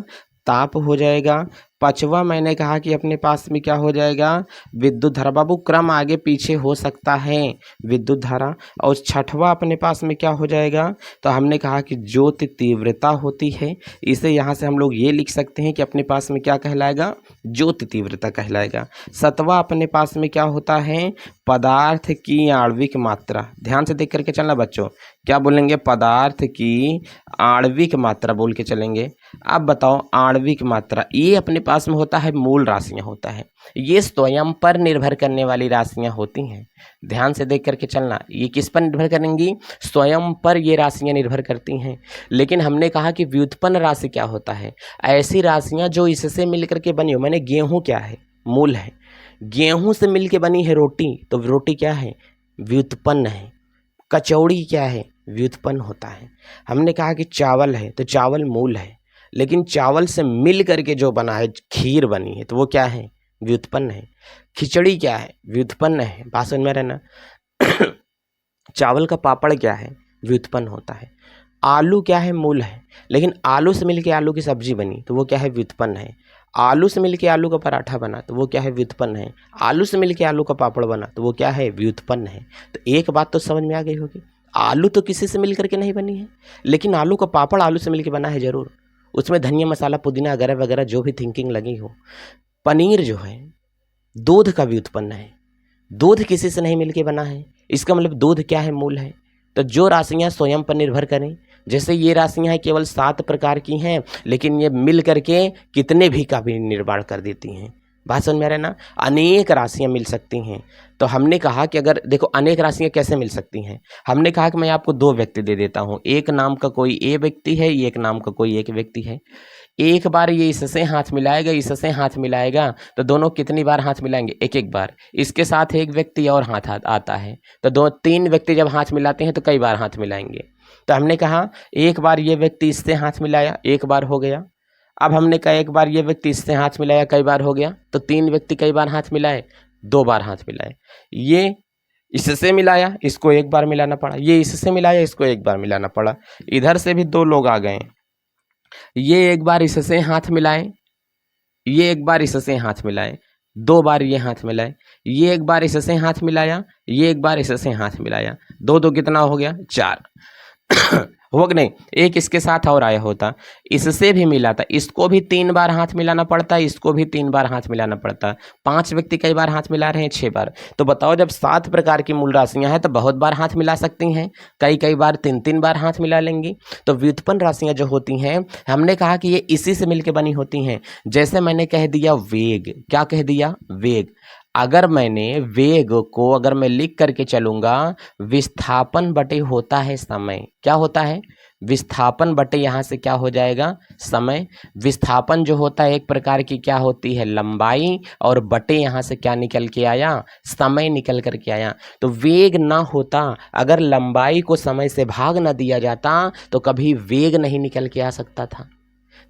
S1: ताप हो जाएगा। पांचवा मैंने कहा कि अपने पास में क्या हो जाएगा? विद्युत धारा। बाबू क्रम आगे पीछे हो सकता है, विद्युत धारा। और छठवा अपने पास में क्या हो जाएगा? तो हमने कहा कि ज्योति तीव्रता होती है। इसे यहाँ से हम लोग ये लिख सकते हैं कि अपने पास में क्या कहलाएगा? ज्योति तीव्रता कहलाएगा। सातवां अपने पास में क्या होता है? पदार्थ की आणविक मात्रा। ध्यान से देख करके चलना बच्चों, क्या बोलेंगे? पदार्थ की आणविक मात्रा बोल के चलेंगे। अब बताओ आणविक मात्रा, ये अपने पास में होता है मूल राशियां होता है। ये स्वयं पर निर्भर करने वाली राशियां होती हैं। ध्यान से देख करके चलना, ये किस पर निर्भर करेंगी? स्वयं पर ये राशियां निर्भर करती हैं। लेकिन हमने कहा कि व्युत्पन्न राशि क्या होता है? ऐसी राशियां जो इससे मिलकर के बनी हो। मैंने गेहूं क्या है? मूल है। गेहूं से मिलके बनी है रोटी, तो रोटी क्या है? व्युत्पन्न है। कचौड़ी क्या है? व्युत्पन्न होता है। हमने कहा कि चावल है, तो चावल मूल है, लेकिन चावल से मिल करके जो बना है, खीर बनी है, तो वो क्या है? व्युत्पन्न है। खिचड़ी क्या है? व्युत्पन्न है। बात समझ में रहना। चावल का पापड़ क्या है? व्युत्पन्न होता है। आलू क्या है? मूल है, लेकिन आलू से मिलके आलू की सब्जी बनी, तो वो क्या है? व्युत्पन्न है। आलू से मिलके आलू का पराठा बना, तो वो क्या है? व्युत्पन्न है। आलू से मिलके आलू का पापड़ बना, तो वो क्या है? व्युत्पन्न है। तो एक बात तो समझ में आ गई होगी, आलू तो किसी से मिल करके नहीं बनी है, लेकिन आलू का पापड़ आलू से मिलके बना है जरूर। उसमें धनिया मसाला पुदीना वगैरह वगैरह जो भी थिंकिंग लगी हो। पनीर जो है दूध का व्युत्पन्न है, दूध किसी से नहीं मिलके बना है। इसका मतलब दूध क्या है? मूल है। तो जो राशियां स्वयं पर निर्भर करें, जैसे ये राशियां हैं केवल 7 प्रकार की हैं, लेकिन ये मिल करके कितने भी का भी निर्माण कर देती हैं। बात समझ में आ रहा है ना? अनेक राशियां मिल सकती हैं। तो हमने कहा कि अगर देखो अनेक राशियां कैसे मिल सकती हैं, हमने कहा कि मैं आपको 2 व्यक्ति दे देता हूं। एक नाम का कोई ए व्यक्ति है, एक नाम का कोई एक व्यक्ति है। एक बार ये इससे हाथ मिलाएगा, इससे हाथ मिलाएगा, तो दोनों कितनी बार हाथ मिलाएंगे? एक एक बार। इसके साथ एक व्यक्ति और हाथ आता है, तो 3 व्यक्ति जब हाथ मिलाते हैं तो कई बार हाथ मिलाएंगे। तो हमने कहा एक बार ये व्यक्ति इससे हाथ मिलाया, एक बार हो गया। अब हमने कहा एक बार ये व्यक्ति इससे हाथ मिलाया, कई बार हो गया। तो 3 व्यक्ति कई बार हाथ मिलाए? 2 बार हाथ मिलाए। ये इससे मिलाया, इसको एक बार मिलाना पड़ा। ये इससे मिलाया, इसको एक बार मिलाना पड़ा। इधर से भी 2 लोग आ गए, ये एक बार इससे हाथ मिलाए, ये एक बार इससे हाथ मिलाए, 2 बार ये हाथ मिलाए, ये एक बार इससे हाथ मिलाया, ये एक बार इससे हाथ मिलाया। 2 2 कितना हो गया? 4। हो कि नहीं, एक इसके साथ और आया होता, इससे भी मिला था, इसको भी 3 बार हाथ मिलाना पड़ता है, इसको भी 3 बार हाथ मिलाना पड़ता है। 5 व्यक्ति कई बार हाथ मिला रहे हैं, 6 बार। तो बताओ जब 7 प्रकार की मूल राशियां हैं तो बहुत बार हाथ मिला सकती हैं, कई बार 3-3 बार हाथ मिला लेंगी। तो व्युत्पन्न राशियां जो होती हैं, हमने कहा कि ये इसी से मिलकर बनी होती हैं। जैसे मैंने कह दिया वेग, क्या कह दिया, वेग। अगर मैंने वेग को अगर मैं लिख करके चलूंगा, विस्थापन बटे होता है समय, क्या होता है, विस्थापन बटे यहाँ से क्या हो जाएगा, समय। विस्थापन जो होता है एक प्रकार की क्या होती है, लंबाई, और बटे यहाँ से क्या निकल के आया, समय निकल करके आया। तो वेग ना होता, अगर लंबाई को समय से भाग ना दिया जाता तो कभी वेग नहीं निकल के आ सकता था।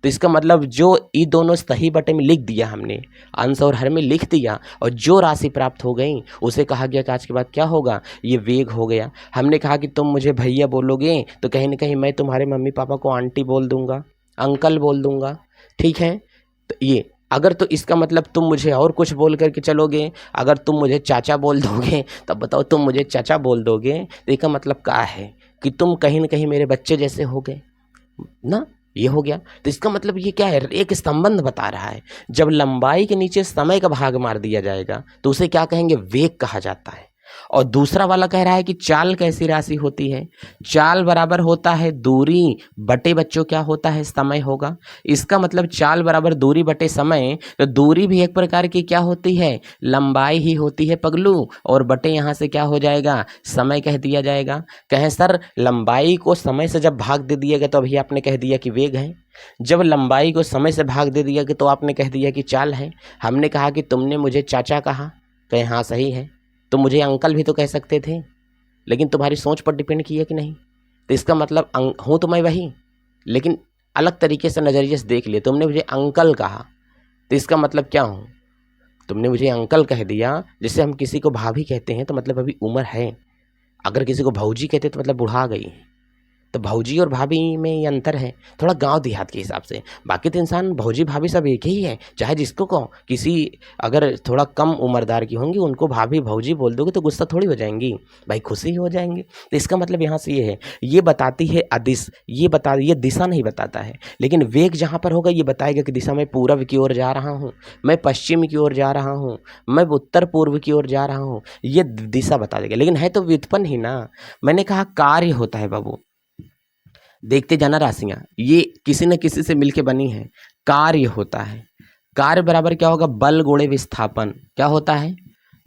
S1: तो इसका मतलब जो ये दोनों सही बटे में लिख दिया हमने, अंश और हर में लिख दिया, और जो राशि प्राप्त हो गई उसे कहा गया कि आज के बाद क्या होगा, ये वेग हो गया। हमने कहा कि तुम मुझे भैया बोलोगे तो कहीं ना कहीं मैं तुम्हारे मम्मी पापा को आंटी बोल दूंगा, अंकल बोल दूंगा, ठीक है। तो ये अगर, तो इसका मतलब तुम मुझे और कुछ बोल करके चलोगे, अगर तुम मुझे चाचा बोल दोगे तब बताओ, तुम मुझे चाचा बोल दोगे तो इसका मतलब क्या है कि तुम कहीं ना कहीं मेरे बच्चे जैसे हो गए ना, ये हो गया। तो इसका मतलब ये क्या है, एक संबंध बता रहा है। जब लंबाई के नीचे समय का भाग मार दिया जाएगा तो उसे क्या कहेंगे, वेग कहा जाता है। और दूसरा वाला कह रहा है कि चाल कैसी राशि होती है, चाल बराबर होता है दूरी बटे बच्चों क्या होता है, समय होगा। इसका मतलब चाल बराबर दूरी बटे समय, तो दूरी भी एक प्रकार की क्या होती है, लंबाई ही होती है पगलू, और बटे यहाँ से क्या हो जाएगा, समय कह दिया जाएगा। कहें सर लंबाई को समय से जब भाग दे दिया गया तो अभी आपने कह दिया कि वेग है, जब लंबाई को समय से भाग दे दिया गया तो आपने कह दिया कि चाल है। हमने कहा कि तुमने मुझे चाचा कहा, कहे हाँ सही है, तो मुझे अंकल भी तो कह सकते थे, लेकिन तुम्हारी सोच पर डिपेंड किया कि नहीं। तो इसका मतलब हूँ तो मैं वही, लेकिन अलग तरीके से नज़रिए से देख लिया। तुमने मुझे अंकल कहा तो इसका मतलब क्या हूँ, तुमने मुझे अंकल कह दिया। जैसे हम किसी को भाभी कहते हैं तो मतलब अभी उम्र है, अगर किसी को भौजी कहते तो मतलब बुढ़ा गई है। तो भौजी और भाभी में ये अंतर है, थोड़ा गांव देहात के हिसाब से। बाकी तो इंसान भौजी भाभी सब एक ही है, चाहे जिसको कहो। किसी अगर थोड़ा कम उम्रदार की होंगी उनको भाभी भौजी बोल दोगे तो गुस्सा थोड़ी हो जाएंगी, भाई खुशी हो जाएंगे। तो इसका मतलब यहाँ से ये है, ये बताती है अदिश, ये दिशा नहीं बताता है, लेकिन वेग जहाँ पर होगा ये बताएगा कि दिशा मैं पूर्व की ओर जा रहा हूँ, मैं पश्चिम की ओर जा रहा हूँ, मैं उत्तर पूर्व की ओर जा रहा हूँ, ये दिशा बता देगा। लेकिन है तो व्युत्पन्न ही ना। मैंने कहा कार्य होता है बाबू, देखते जाना राशियां ये किसी न किसी से मिलके बनी है। कार्य होता है, कार्य बराबर क्या होगा, बल गुणे विस्थापन। क्या होता है,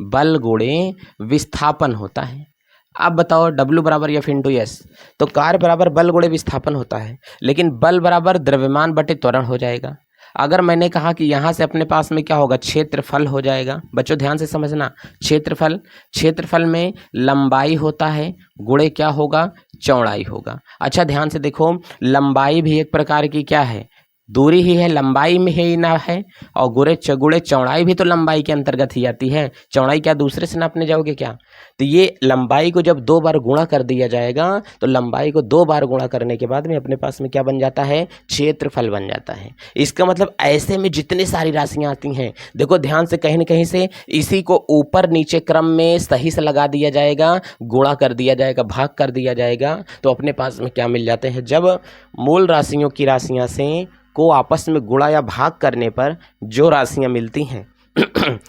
S1: बल गुणे विस्थापन होता है। अब बताओ W बराबर F इंटू एस, तो कार्य बराबर बल गुणे विस्थापन होता है, लेकिन बल बराबर द्रव्यमान बटे त्वरण हो जाएगा। अगर मैंने कहा कि यहाँ से अपने पास में क्या होगा, क्षेत्रफल हो जाएगा। बच्चों ध्यान से समझना, क्षेत्रफल में लंबाई होता है, गुणे क्या होगा, चौड़ाई होगा। अच्छा ध्यान से देखो, लंबाई भी एक प्रकार की क्या है, दूरी ही है, लंबाई में ही ना है, और गुणे चौड़ाई भी तो लंबाई के अंतर्गत ही आती है। चौड़ाई क्या दूसरे से नापने जाओगे क्या। तो ये लंबाई को जब 2 बार गुणा कर दिया जाएगा तो लंबाई को 2 बार गुणा करने के बाद में अपने पास में क्या बन जाता है, क्षेत्रफल बन जाता है। इसका मतलब ऐसे में जितनी सारी राशियां आती हैं, देखो ध्यान से, कहीं न कहीं से इसी को ऊपर नीचे क्रम में सही से लगा दिया जाएगा, गुणा कर दिया जाएगा, भाग कर दिया जाएगा, तो अपने पास में क्या मिल जाते हैं, जब मूल राशियों की राशियां से को आपस में गुणा या भाग करने पर जो राशियां मिलती हैं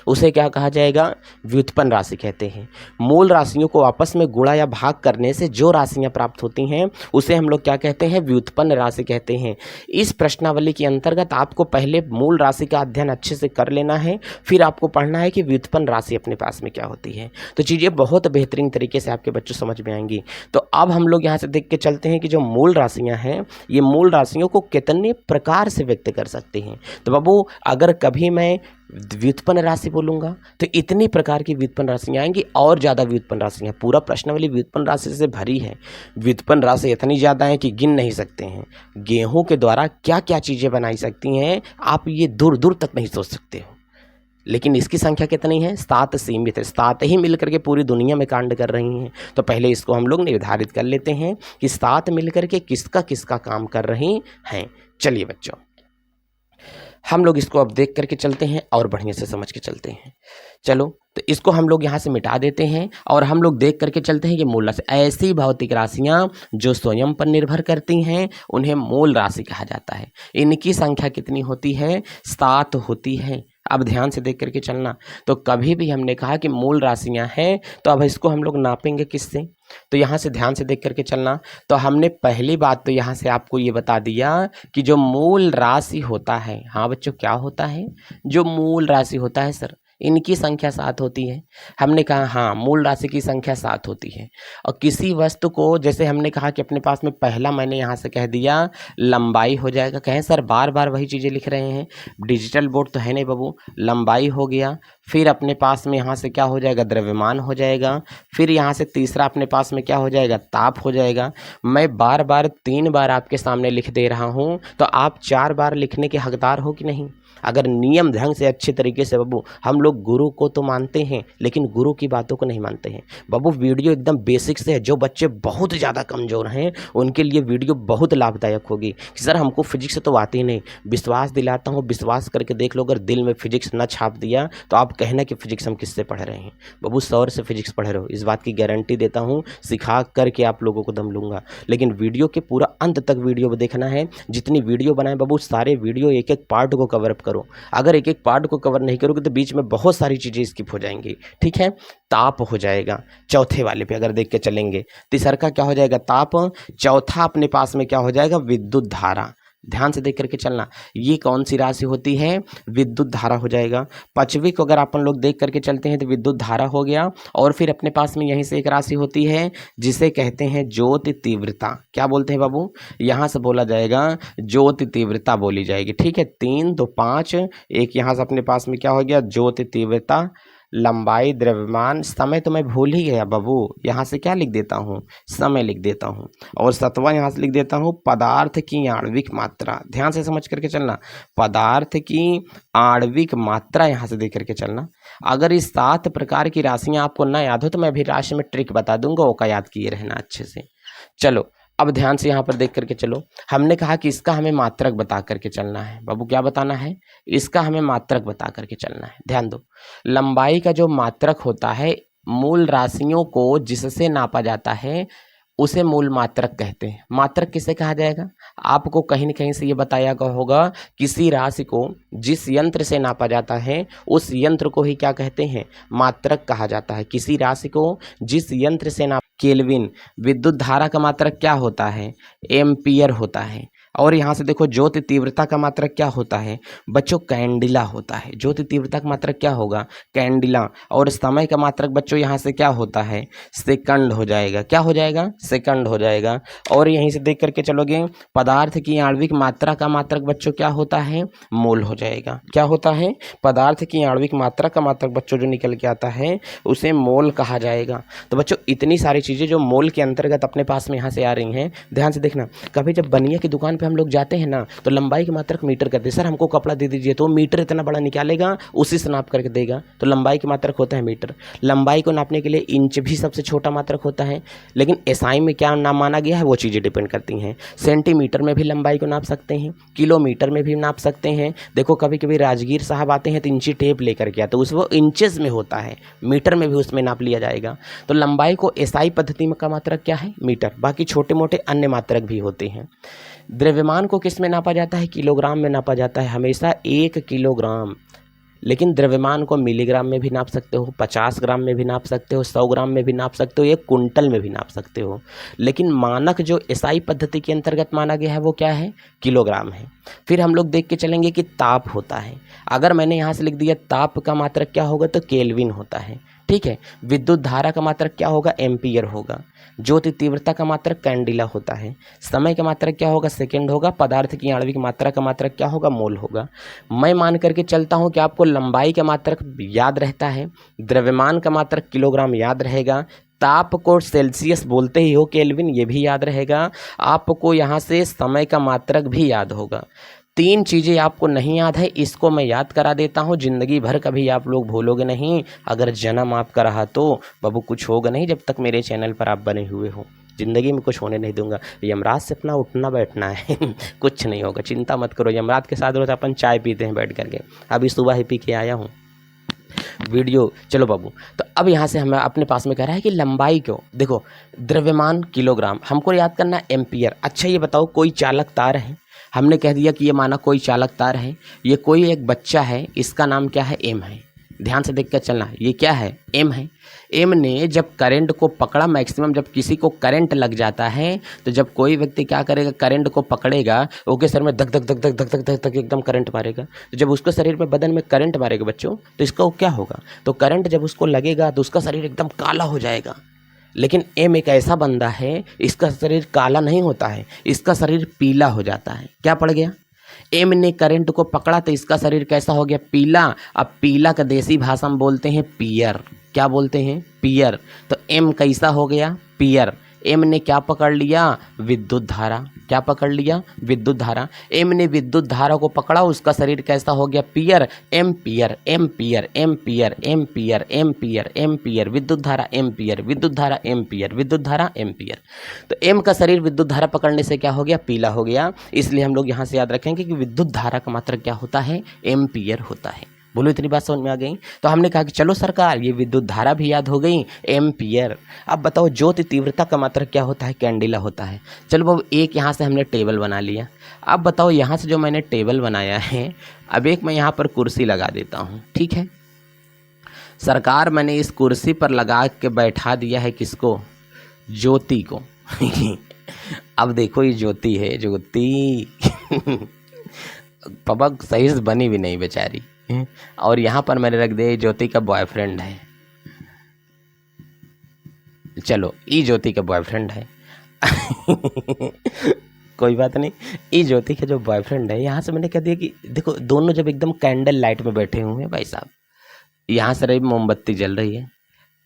S1: उसे क्या कहा जाएगा, व्युत्पन्न राशि कहते हैं। मूल राशियों को आपस में गुणा या भाग करने से जो राशियां प्राप्त होती हैं उसे हम लोग क्या कहते हैं, व्युत्पन्न राशि कहते हैं। इस प्रश्नावली के अंतर्गत आपको पहले मूल राशि का अध्ययन अच्छे से कर लेना है, फिर आपको पढ़ना है कि व्युत्पन्न राशि अपने पास में क्या होती है। तो चीज़ें बहुत बेहतरीन तरीके से आपके बच्चों समझ में आएंगी। तो अब हम लोग यहाँ से देख के चलते हैं कि जो मूल राशियाँ हैं, ये मूल राशियों को कितने प्रकार से व्यक्त कर सकते हैं। तो बाबू अगर कभी मैं व्युत्पन्न राशि बोलूँगा तो इतनी प्रकार की व्युत्पन्न राशियाँ आएंगी, और ज़्यादा व्युत्पन्न राशियाँ, पूरा प्रश्नावली व्युत्पन्न राशि से भरी है। व्युत्पन्न राशि इतनी ज़्यादा है कि गिन नहीं सकते हैं। गेहूं के द्वारा क्या क्या चीज़ें बनाई सकती हैं आप ये दूर दूर तक नहीं सोच सकते हो। लेकिन इसकी संख्या कितनी है, 7 सीमित है। 7 ही मिलकर के पूरी दुनिया में कांड कर रही हैं। तो पहले इसको हम लोग निर्धारित कर लेते हैं कि 7 मिलकर के किसका किसका काम कर रही हैं। चलिए बच्चों, हम लोग इसको अब देख करके चलते हैं और बढ़िया से समझ के चलते हैं। चलो तो इसको हम लोग यहाँ से मिटा देते हैं और हम लोग देख करके चलते हैं कि मूल राशि, ऐसी भौतिक राशियाँ जो स्वयं पर निर्भर करती हैं उन्हें मूल राशि कहा जाता है। इनकी संख्या कितनी होती है? 7 होती है। अब ध्यान से देख करके चलना। तो कभी भी हमने कहा कि मूल राशियाँ हैं तो अब इसको हम लोग नापेंगे किससे? तो यहाँ से ध्यान से देख करके चलना। तो हमने पहली बात तो यहाँ से आपको ये बता दिया कि जो मूल राशि होता है, हाँ बच्चों क्या होता है? जो मूल राशि होता है सर, इनकी संख्या 7 होती है। हमने कहा हाँ मूल राशि की संख्या 7 होती है। और किसी वस्तु को, जैसे हमने कहा कि अपने पास में पहला मैंने यहाँ से कह दिया लंबाई हो जाएगा। कहें सर बार बार वही चीज़ें लिख रहे हैं, डिजिटल बोर्ड तो है नहीं बाबू। लंबाई हो गया, फिर अपने पास में यहाँ से क्या हो जाएगा? द्रव्यमान हो जाएगा। फिर यहाँ से तीसरा अपने पास में क्या हो जाएगा? ताप हो जाएगा। मैं बार बार 3 बार आपके सामने लिख दे रहा हूँ तो आप 4 बार लिखने के हकदार हो कि नहीं? अगर नियम ढंग से अच्छे तरीके से बाबू, हम लोग गुरु को तो मानते हैं लेकिन गुरु की बातों को नहीं मानते हैं बाबू। वीडियो एकदम बेसिक से है, जो बच्चे बहुत ज़्यादा कमज़ोर हैं उनके लिए वीडियो बहुत लाभदायक होगी। कि सर हमको फिजिक्स तो आती ही नहीं, विश्वास दिलाता हूँ, विश्वास करके देख लो। अगर दिल में फिजिक्स न छाप दिया तो आप कहना कि फिजिक्स हम किससे पढ़ रहे हैं। बाबू 100 से फिजिक्स पढ़ रहे हो, इस बात की गारंटी देता हूँ, सिखा करके आप लोगों को दम लूँगा। लेकिन वीडियो के पूरा अंत तक वीडियो देखना है। जितनी वीडियो बनाए बाबू, सारे वीडियो एक एक पार्ट को कवर अप करो। अगर एक एक पार्ट को कवर नहीं करोगे तो बीच में बहुत सारी चीज़ें स्किप हो जाएंगी। ठीक है, ताप हो जाएगा चौथे वाले पे अगर देख के चलेंगे। तीसरा का क्या हो जाएगा? ताप। चौथा अपने पास में क्या हो जाएगा? विद्युत धारा। ध्यान से देख करके चलना, ये कौन सी राशि होती है? विद्युत धारा हो जाएगा। पांचवी को अगर अपन लोग देख करके चलते हैं तो विद्युत धारा हो गया। और फिर अपने पास में यहीं से एक राशि होती है जिसे कहते हैं ज्योति तीव्रता। क्या बोलते हैं बाबू? यहाँ से बोला जाएगा ज्योति तीव्रता बोली जाएगी। ठीक है, 3 2 5, एक यहाँ से अपने पास में क्या हो गया? ज्योति तीव्रता। लंबाई, द्रव्यमान, समय तो मैं भूल ही गया बाबू, यहाँ से क्या लिख देता हूँ? समय लिख देता हूँ। और 7वां यहाँ से लिख देता हूँ पदार्थ की आणविक मात्रा। ध्यान से समझ करके चलना, पदार्थ की आणविक मात्रा यहाँ से देख करके चलना। अगर इस 7 प्रकार की राशियाँ आपको ना याद हो तो मैं अभी राशि में ट्रिक बता दूंगा, वो का याद किए रहना अच्छे से। चलो अब ध्यान से यहाँ पर देख करके चलो। हमने कहा कि इसका हमें मात्रक बता करके चलना है बाबू। क्या बताना है? इसका हमें मात्रक बता करके चलना है। ध्यान दो, लंबाई का जो मात्रक होता है, मूल राशियों को जिससे नापा जाता है उसे मूल मात्रक कहते हैं। मात्रक किसे कहा जाएगा? आपको कहीं न कहीं से ये बताया गया होगा, किसी राशि को जिस यंत्र से नापा जाता है उस यंत्र को ही क्या कहते हैं? मात्रक कहा जाता है। किसी राशि को जिस यंत्र से नाप, केल्विन। विद्युत धारा का मात्रक क्या होता है? एम्पियर होता है। और यहाँ से देखो ज्योति तीव्रता का मात्रक क्या होता है बच्चों? कैंडिला होता है। ज्योति तीव्रता का मात्रक क्या होगा? कैंडिला। और समय का मात्रक बच्चों यहाँ से क्या होता है? सेकंड हो जाएगा। क्या हो जाएगा? सेकंड हो जाएगा। और यहीं से देख करके चलोगे, पदार्थ की आणविक मात्रा का मात्रक बच्चों क्या होता है? मोल हो जाएगा। क्या होता है? पदार्थ की आणविक मात्रा का मात्रक बच्चों जो निकल के आता है उसे मोल कहा जाएगा। तो बच्चों इतनी सारी चीज़ें जो मोल के अंतर्गत अपने पास में यहाँ से आ रही हैं, ध्यान से देखना। कभी जब बनिया की दुकान पे हम लोग जाते हैं ना तो लंबाई की मात्रक मीटर करते हैं। सर हमको कपड़ा दे दीजिए, तो मीटर इतना बड़ा निकालेगा, उसी से नाप करके देगा। तो लंबाई की मात्रक होता है मीटर। लंबाई को नापने के लिए इंच भी सबसे छोटा मात्रक होता है, लेकिन एसआई में क्या नाम माना गया है वो चीज़ें डिपेंड करती हैं। सेंटीमीटर में भी लंबाई को नाप सकते हैं, किलोमीटर में भी नाप सकते हैं। देखो कभी कभी राजगीर साहब आते हैं तो इंची टेप लेकर के आते, तो उस वो इंचेस में होता है, मीटर में भी उसमें नाप लिया जाएगा। तो लंबाई को एसआई पद्धति में का मात्रक क्या है? मीटर। बाकी छोटे मोटे अन्य मात्रक भी होते हैं। द्रव्यमान को किस में नापा जाता है? किलोग्राम में नापा जाता है हमेशा, 1 किलोग्राम। लेकिन द्रव्यमान को मिलीग्राम में भी नाप सकते हो, 50 ग्राम में भी नाप सकते हो, 100 ग्राम में भी नाप सकते हो, 1 कुंटल में भी नाप सकते हो। लेकिन मानक जो एसआई पद्धति के अंतर्गत माना गया है वो क्या है? किलोग्राम है। फिर हम लोग देख के चलेंगे कि ताप होता है। अगर मैंने यहाँ से लिख दिया ताप का मात्रक क्या होगा तो केल्विन होता है। ठीक है, विद्युत धारा का मात्रक क्या होगा? एम्पियर होगा। ज्योति तीव्रता का मात्रक कैंडिला होता है। समय का मात्रक क्या होगा? सेकंड होगा। पदार्थ की आणविक मात्रा का मात्रक क्या होगा? मोल होगा। मैं मान करके चलता हूं कि आपको लंबाई का मात्रक याद रहता है, द्रव्यमान का मात्रक किलोग्राम याद रहेगा, ताप को सेल्सियस बोलते ही हो, केल्विन ये भी याद रहेगा, आपको यहाँ से समय का मात्रक भी याद होगा। 3 चीज़ें आपको नहीं याद है, इसको मैं याद करा देता हूँ, ज़िंदगी भर कभी आप लोग भूलोगे नहीं। अगर जन्म आपका रहा तो बाबू कुछ होगा नहीं जब तक मेरे चैनल पर आप बने हुए हो। ज़िंदगी में कुछ होने नहीं दूंगा। यमराज से अपना उठना बैठना है कुछ नहीं होगा, चिंता मत करो। यमराज के साथ रोज अपन चाय पीते हैं बैठ करके, अभी सुबह ही पी के आया हूँ वीडियो। चलो बाबू, तो अब यहाँ से हमें अपने पास में कह रहा है कि लंबाई क्यों, देखो द्रव्यमान किलोग्राम, हमको याद करना एम्पियर। अच्छा ये बताओ, कोई चालक तार है, हमने कह दिया कि ये माना कोई चालक तार है, ये कोई एक बच्चा है, इसका नाम क्या है, एम है। ध्यान से देख कर चलना, ये क्या है, एम है। एम ने जब करंट को पकड़ा, मैक्सिमम जब किसी को करंट लग जाता है तो जब कोई व्यक्ति क्या करेगा, करंट को पकड़ेगा, उसके सर में धक धक धक धक धक धक धक धक एकदम करंट मारेगा। तो जब उसके शरीर में, बदन में करंट मारेगा बच्चों, तो इसका क्या होगा, तो करंट जब उसको लगेगा तो उसका शरीर एकदम काला हो जाएगा। लेकिन एम एक ऐसा बंदा है, इसका शरीर काला नहीं होता है, इसका शरीर पीला हो जाता है। क्या पड़ गया, एम ने करंट को पकड़ा तो इसका शरीर कैसा हो गया, पीला। अब पीला का देसी भाषा में बोलते हैं पियर। क्या बोलते हैं, पियर। तो एम कैसा हो गया, पियर। एम ने क्या पकड़ लिया, विद्युत धारा। क्या पकड़ लिया, विद्युत धारा। एम ने विद्युत धारा को पकड़ा, उसका शरीर कैसा हो गया, पियर। Ampere, ampere, ampere, ampere, ampere, ampere, विद्युत धारा एम्पियर, विद्युत धारा एम्पियर, विद्युत धारा एम्पियर। तो एम का शरीर विद्युत धारा पकड़ने से क्या हो गया, पीला हो गया। इसलिए हम लोग यहाँ से याद रखेंगे कि विद्युत धारा का मात्रक क्या होता है, एम्पियर होता है। बोलो इतनी बात समझ में आ गई। तो हमने कहा कि चलो सरकार, ये विद्युत धारा भी याद हो गई, एम्पियर। अब बताओ ज्योति तीव्रता का मात्रक क्या होता है, कैंडिला होता है। चलो बाबू, एक यहाँ से हमने टेबल बना लिया। अब बताओ यहाँ से जो मैंने टेबल बनाया है, अब एक मैं यहाँ पर कुर्सी लगा देता हूँ, ठीक है सरकार। मैंने इस कुर्सी पर लगा के बैठा दिया है किसको, ज्योति को अब देखो ये ज्योति है, ज्योति पापा सही से बनी भी नहीं बेचारी, और यहाँ पर मैंने रख दिया ज्योति का बॉयफ्रेंड है। चलो ये ज्योति का बॉयफ्रेंड है कोई बात नहीं, ये ज्योति का जो बॉयफ्रेंड है, यहाँ से मैंने कह दिया कि देखो दोनों जब एकदम कैंडल लाइट में बैठे हुए हैं भाई साहब, यहाँ से रही मोमबत्ती जल रही है,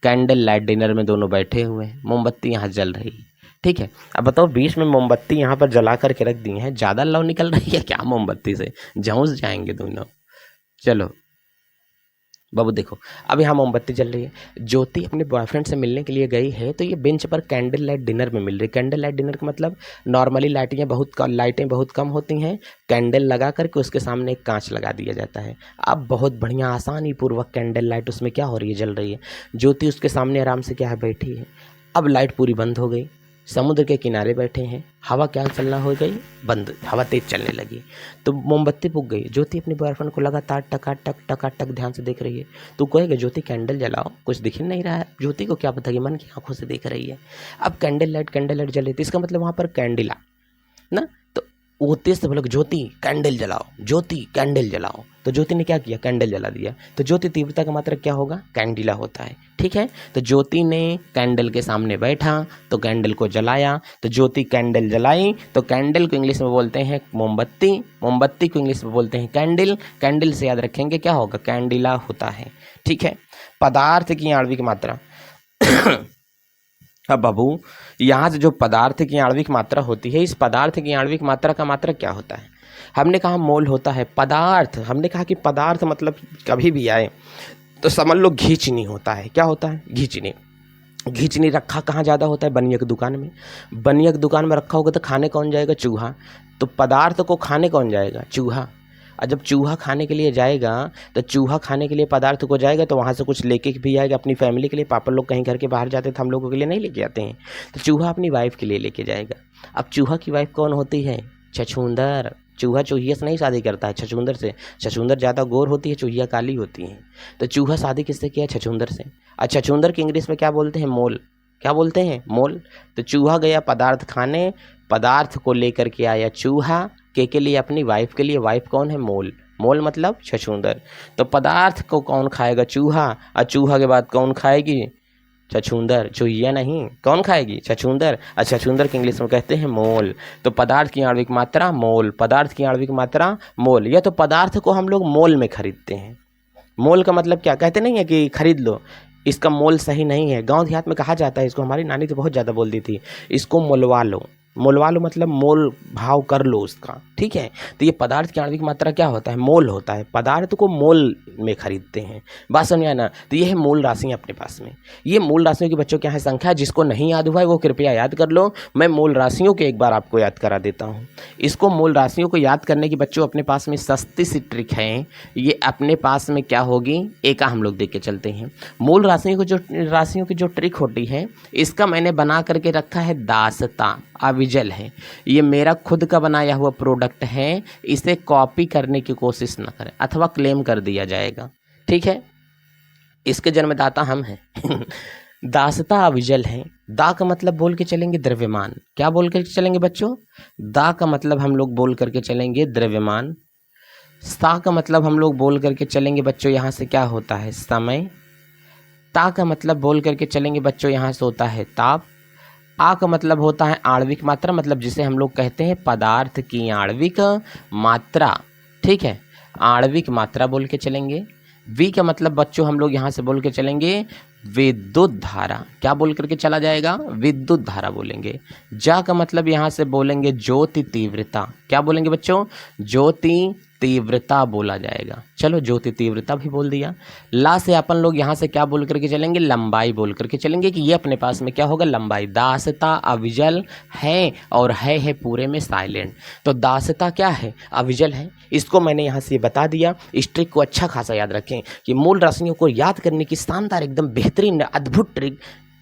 S1: कैंडल लाइट डिनर में दोनों बैठे हुए हैं, मोमबत्ती यहाँ जल रही है, ठीक है। अब बताओ बीच में मोमबत्ती यहाँ पर जला करके रख दी है, ज़्यादा लौ निकल रही है क्या मोमबत्ती से, झुंस जाएंगे दोनों। चलो बाबू देखो, अब यहाँ मोमबत्ती जल रही है, ज्योति अपने बॉयफ्रेंड से मिलने के लिए गई है, तो ये बेंच पर कैंडल लाइट डिनर में मिल रही है। कैंडल लाइट डिनर का मतलब नॉर्मली लाइटें बहुत कम होती हैं, कैंडल लगा करके उसके सामने एक कांच लगा दिया जाता है। अब बहुत बढ़िया आसानी पूर्वक कैंडल लाइट उसमें क्या हो रही है, जल रही है। ज्योति उसके सामने आराम से क्या है, बैठी है। अब लाइट पूरी बंद हो गई, समुद्र के किनारे बैठे हैं, हवा क्या चलना हो गई, बंद, हवा तेज चलने लगी, तो मोमबत्ती फूक गई। ज्योति अपने बॉयफ्रेंड को लगातार टकाटक टकाटक ध्यान से देख रही है। तो कहेगा ज्योति कैंडल जलाओ, कुछ दिख नहीं रहा है। ज्योति को क्या पता कि मन की आंखों से देख रही है। अब कैंडल लाइट जल रही थी, इसका मतलब वहाँ पर कैंडिला ना, तो वो तेज से बोला ज्योति कैंडल जलाओ, ज्योति कैंडल जलाओ। तो ज्योति ने क्या किया, कैंडल जला दिया। तो ज्योति तीव्रता का मात्रक क्या होगा, कैंडिला होता है, ठीक है। तो ज्योति ने कैंडल के सामने बैठा तो कैंडल को जलाया, तो ज्योति कैंडल जलाई, तो कैंडल को इंग्लिश में बोलते हैं मोमबत्ती, मोमबत्ती को इंग्लिश में बोलते हैं कैंडल, कैंडल से याद रखेंगे क्या होगा, कैंडिला होता है, ठीक है। पदार्थ की आणविक मात्रा अब बाबू यहाँ से जो पदार्थ की आणविक मात्रा होती है, इस पदार्थ की आणविक मात्रा का मात्रक क्या होता है, हमने कहा मोल होता है। पदार्थ, हमने कहा कि पदार्थ मतलब कभी भी आए तो समझ लो घीचनी होता है। क्या होता है, घीचनी। घीचनी रखा कहाँ ज़्यादा होता है, बनिया की दुकान में। बनिया की दुकान में रखा होगा तो खाने कौन जाएगा, चूहा। तो पदार्थ को खाने कौन जाएगा, चूहा। और जब चूहा खाने के लिए जाएगा तो चूहा खाने के लिए पदार्थ को जाएगा तो वहाँ से कुछ लेके भी आएगा अपनी फैमिली के लिए। पापा लोग कहीं घर के बाहर जाते तो हम लोगों के लिए नहीं लेके आते हैं, तो चूहा अपनी वाइफ के लिए लेके जाएगा। अब चूहा की वाइफ कौन होती है, छछूंदर। चूहा चूहिया से नहीं शादी करता है, छछूंदर से। छछूंदर ज़्यादा गोर होती है, चूहिया काली होती है। तो चूहा शादी किससे किया, छछूंदर से। और छछूंदर की इंग्लिश में क्या बोलते हैं, मोल। क्या बोलते हैं, मोल। तो चूहा गया पदार्थ खाने, पदार्थ को लेकर के आया चूहा के लिए, अपनी वाइफ के लिए। वाइफ कौन है, मोल। मोल मतलब छछूंदर। तो पदार्थ को कौन खाएगा, चूहा। और चूहा के बाद कौन खाएगी, छछूंदर। चूहिया नहीं, कौन खाएगी, छछूंदर। और छछूंदर के इंग्लिश में कहते हैं मोल। तो पदार्थ की आणविक मात्रा मोल, पदार्थ की आणविक मात्रा मोल। या तो पदार्थ को हम लोग मोल में खरीदते हैं। मोल का मतलब क्या, कहते नहीं है कि खरीद लो, इसका मोल सही नहीं है। गांव देहात में कहा जाता है इसको, हमारी नानी तो बहुत ज़्यादा बोलती थी, इसको मोलवा लो। मोलवा लो मतलब मोल भाव कर लो उसका, ठीक है। तो ये पदार्थ की आणविक मात्रा क्या होता है, मोल होता है। पदार्थ को मोल में खरीदते हैं, बात समझ आया ना। तो ये है मूल राशियाँ अपने पास में। ये मूल राशियों की बच्चों क्या है संख्या, जिसको नहीं याद हुआ है वो कृपया याद कर लो। मैं मूल राशियों के एक बार आपको याद करा देता हूँ। इसको मूल राशियों को याद करने की बच्चों अपने पास में सस्ती सी ट्रिक है। ये अपने पास में क्या होगी, एक हम लोग देख के चलते हैं। मूल राशियों की जो ट्रिक होती है, इसका मैंने बना करके रखा है दासता अविजल है। ये मेरा खुद का बनाया हुआ प्रोडक्ट है, इसे कॉपी करने की कोशिश ना करें अथवा क्लेम कर दिया जाएगा, ठीक है। इसके जन्मदाता हम हैं दासता अविजल है। दा का मतलब बोल के चलेंगे द्रव्यमान। क्या बोल कर चलेंगे बच्चों, दा का मतलब हम लोग बोल करके चलेंगे द्रव्यमान। सा का मतलब हम लोग बोल करके चलेंगे बच्चों यहाँ से क्या होता है, समय। ता का मतलब बोल करके चलेंगे बच्चों यहाँ से होता है ताप। आ का मतलब होता है आणविक मात्रा, मतलब जिसे हम लोग कहते हैं पदार्थ की आणविक मात्रा, ठीक है, आणविक मात्रा बोल के चलेंगे। वी का मतलब बच्चों हम लोग यहाँ से बोल के चलेंगे विद्युत धारा। क्या बोल करके चला जाएगा, विद्युत धारा बोलेंगे। जा का मतलब यहाँ से बोलेंगे ज्योति तीव्रता। क्या बोलेंगे बच्चों, ज्योति तीव्रता बोला जाएगा। चलो ज्योति तीव्रता भी बोल दिया। ला से अपन लोग यहाँ से क्या बोल करके चलेंगे, लंबाई बोल करके चलेंगे कि ये अपने पास में क्या होगा, लंबाई। दासता अविजल है और है पूरे में साइलेंट। तो दासता क्या है, अविजल है। इसको मैंने यहाँ से बता दिया। इस ट्रिक को अच्छा खासा याद रखें कि मूल राशियों को याद करने की शानदार एकदम बेहतरीन अद्भुत ट्रिक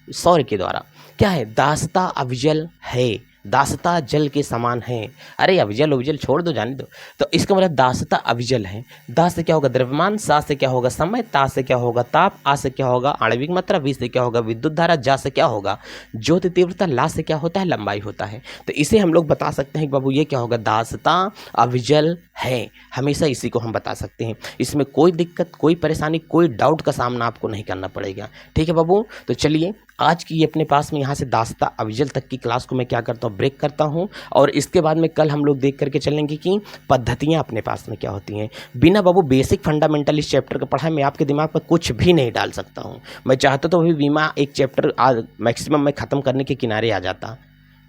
S1: सौर्य के द्वारा क्या है, दासता अविजल है। दासता जल के समान है। अरे अविजल अविजल छोड़ दो, जाने दो। तो इसका मतलब दासता अविजल है। दा से क्या होगा द्रव्यमान, सा से क्या होगा समय, ता से क्या होगा ताप, आ से क्या होगा आणविक मात्रा, वी से क्या होगा विद्युत धारा, जा से क्या होगा ज्योति तीव्रता, ला से क्या होता है लंबाई होता है। तो इसे हम लोग बता सकते हैं कि बाबू ये क्या होगा, दासता अविजल है। हमेशा इसी को हम बता सकते हैं। इसमें कोई दिक्कत, कोई परेशानी, कोई डाउट का सामना आपको नहीं करना पड़ेगा, ठीक है बाबू। तो चलिए आज की ये अपने पास में यहाँ से दासता अविजल तक की क्लास को मैं क्या करता हूँ, ब्रेक करता हूँ। और इसके बाद में कल हम लोग देख करके चलेंगे कि पद्धतियाँ अपने पास में क्या होती हैं। बिना बाबू बेसिक फंडामेंटल इस चैप्टर का पढ़ाई मैं आपके दिमाग पर कुछ भी नहीं डाल सकता हूँ। मैं चाहता तो अभी बीमा एक चैप्टर आज मैक्सिमम में ख़त्म करने के किनारे आ जाता,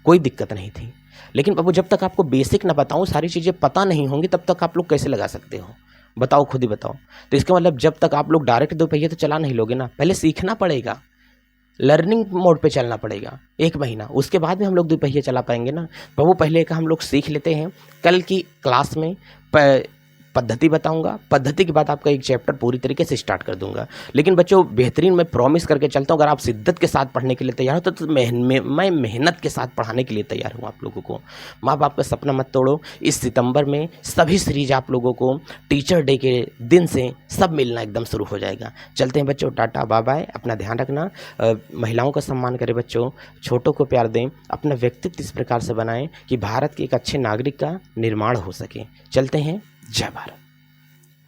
S1: कोई दिक्कत नहीं थी। लेकिन बाबू जब तक आपको बेसिक ना बताऊँ, सारी चीज़ें पता नहीं होंगी, तब तक आप लोग कैसे लगा सकते हो, बताओ, खुद ही बताओ। तो इसका मतलब जब तक आप लोग डायरेक्ट दो पहिए तो चला नहीं लोगे ना, पहले सीखना पड़ेगा, लर्निंग मोड पे चलना पड़ेगा 1 महीना, उसके बाद में हम लोग 2 पहिए चला पाएंगे ना। बाबू पहले का हम लोग सीख लेते हैं। कल की क्लास में पद्धति बताऊंगा, पद्धति के बाद आपका एक चैप्टर पूरी तरीके से स्टार्ट कर दूंगा। लेकिन बच्चों बेहतरीन मैं प्रॉमिस करके चलता हूँ, अगर आप शिद्दत के साथ पढ़ने के लिए तैयार हो तो मैं मेहनत के साथ पढ़ाने के लिए तैयार हूँ आप लोगों को। माँ बाप का सपना मत तोड़ो। इस सितंबर में सभी सीरीज आप लोगों को टीचर डे के दिन से सब मिलना एकदम शुरू हो जाएगा। चलते हैं बच्चों, टाटा बाय बाय, अपना ध्यान रखना, महिलाओं का सम्मान करें बच्चों, छोटों को प्यार दें, अपना व्यक्तित्व इस प्रकार से बनाएं कि भारत के एक अच्छे नागरिक का निर्माण हो सके। चलते हैं, जय भारत।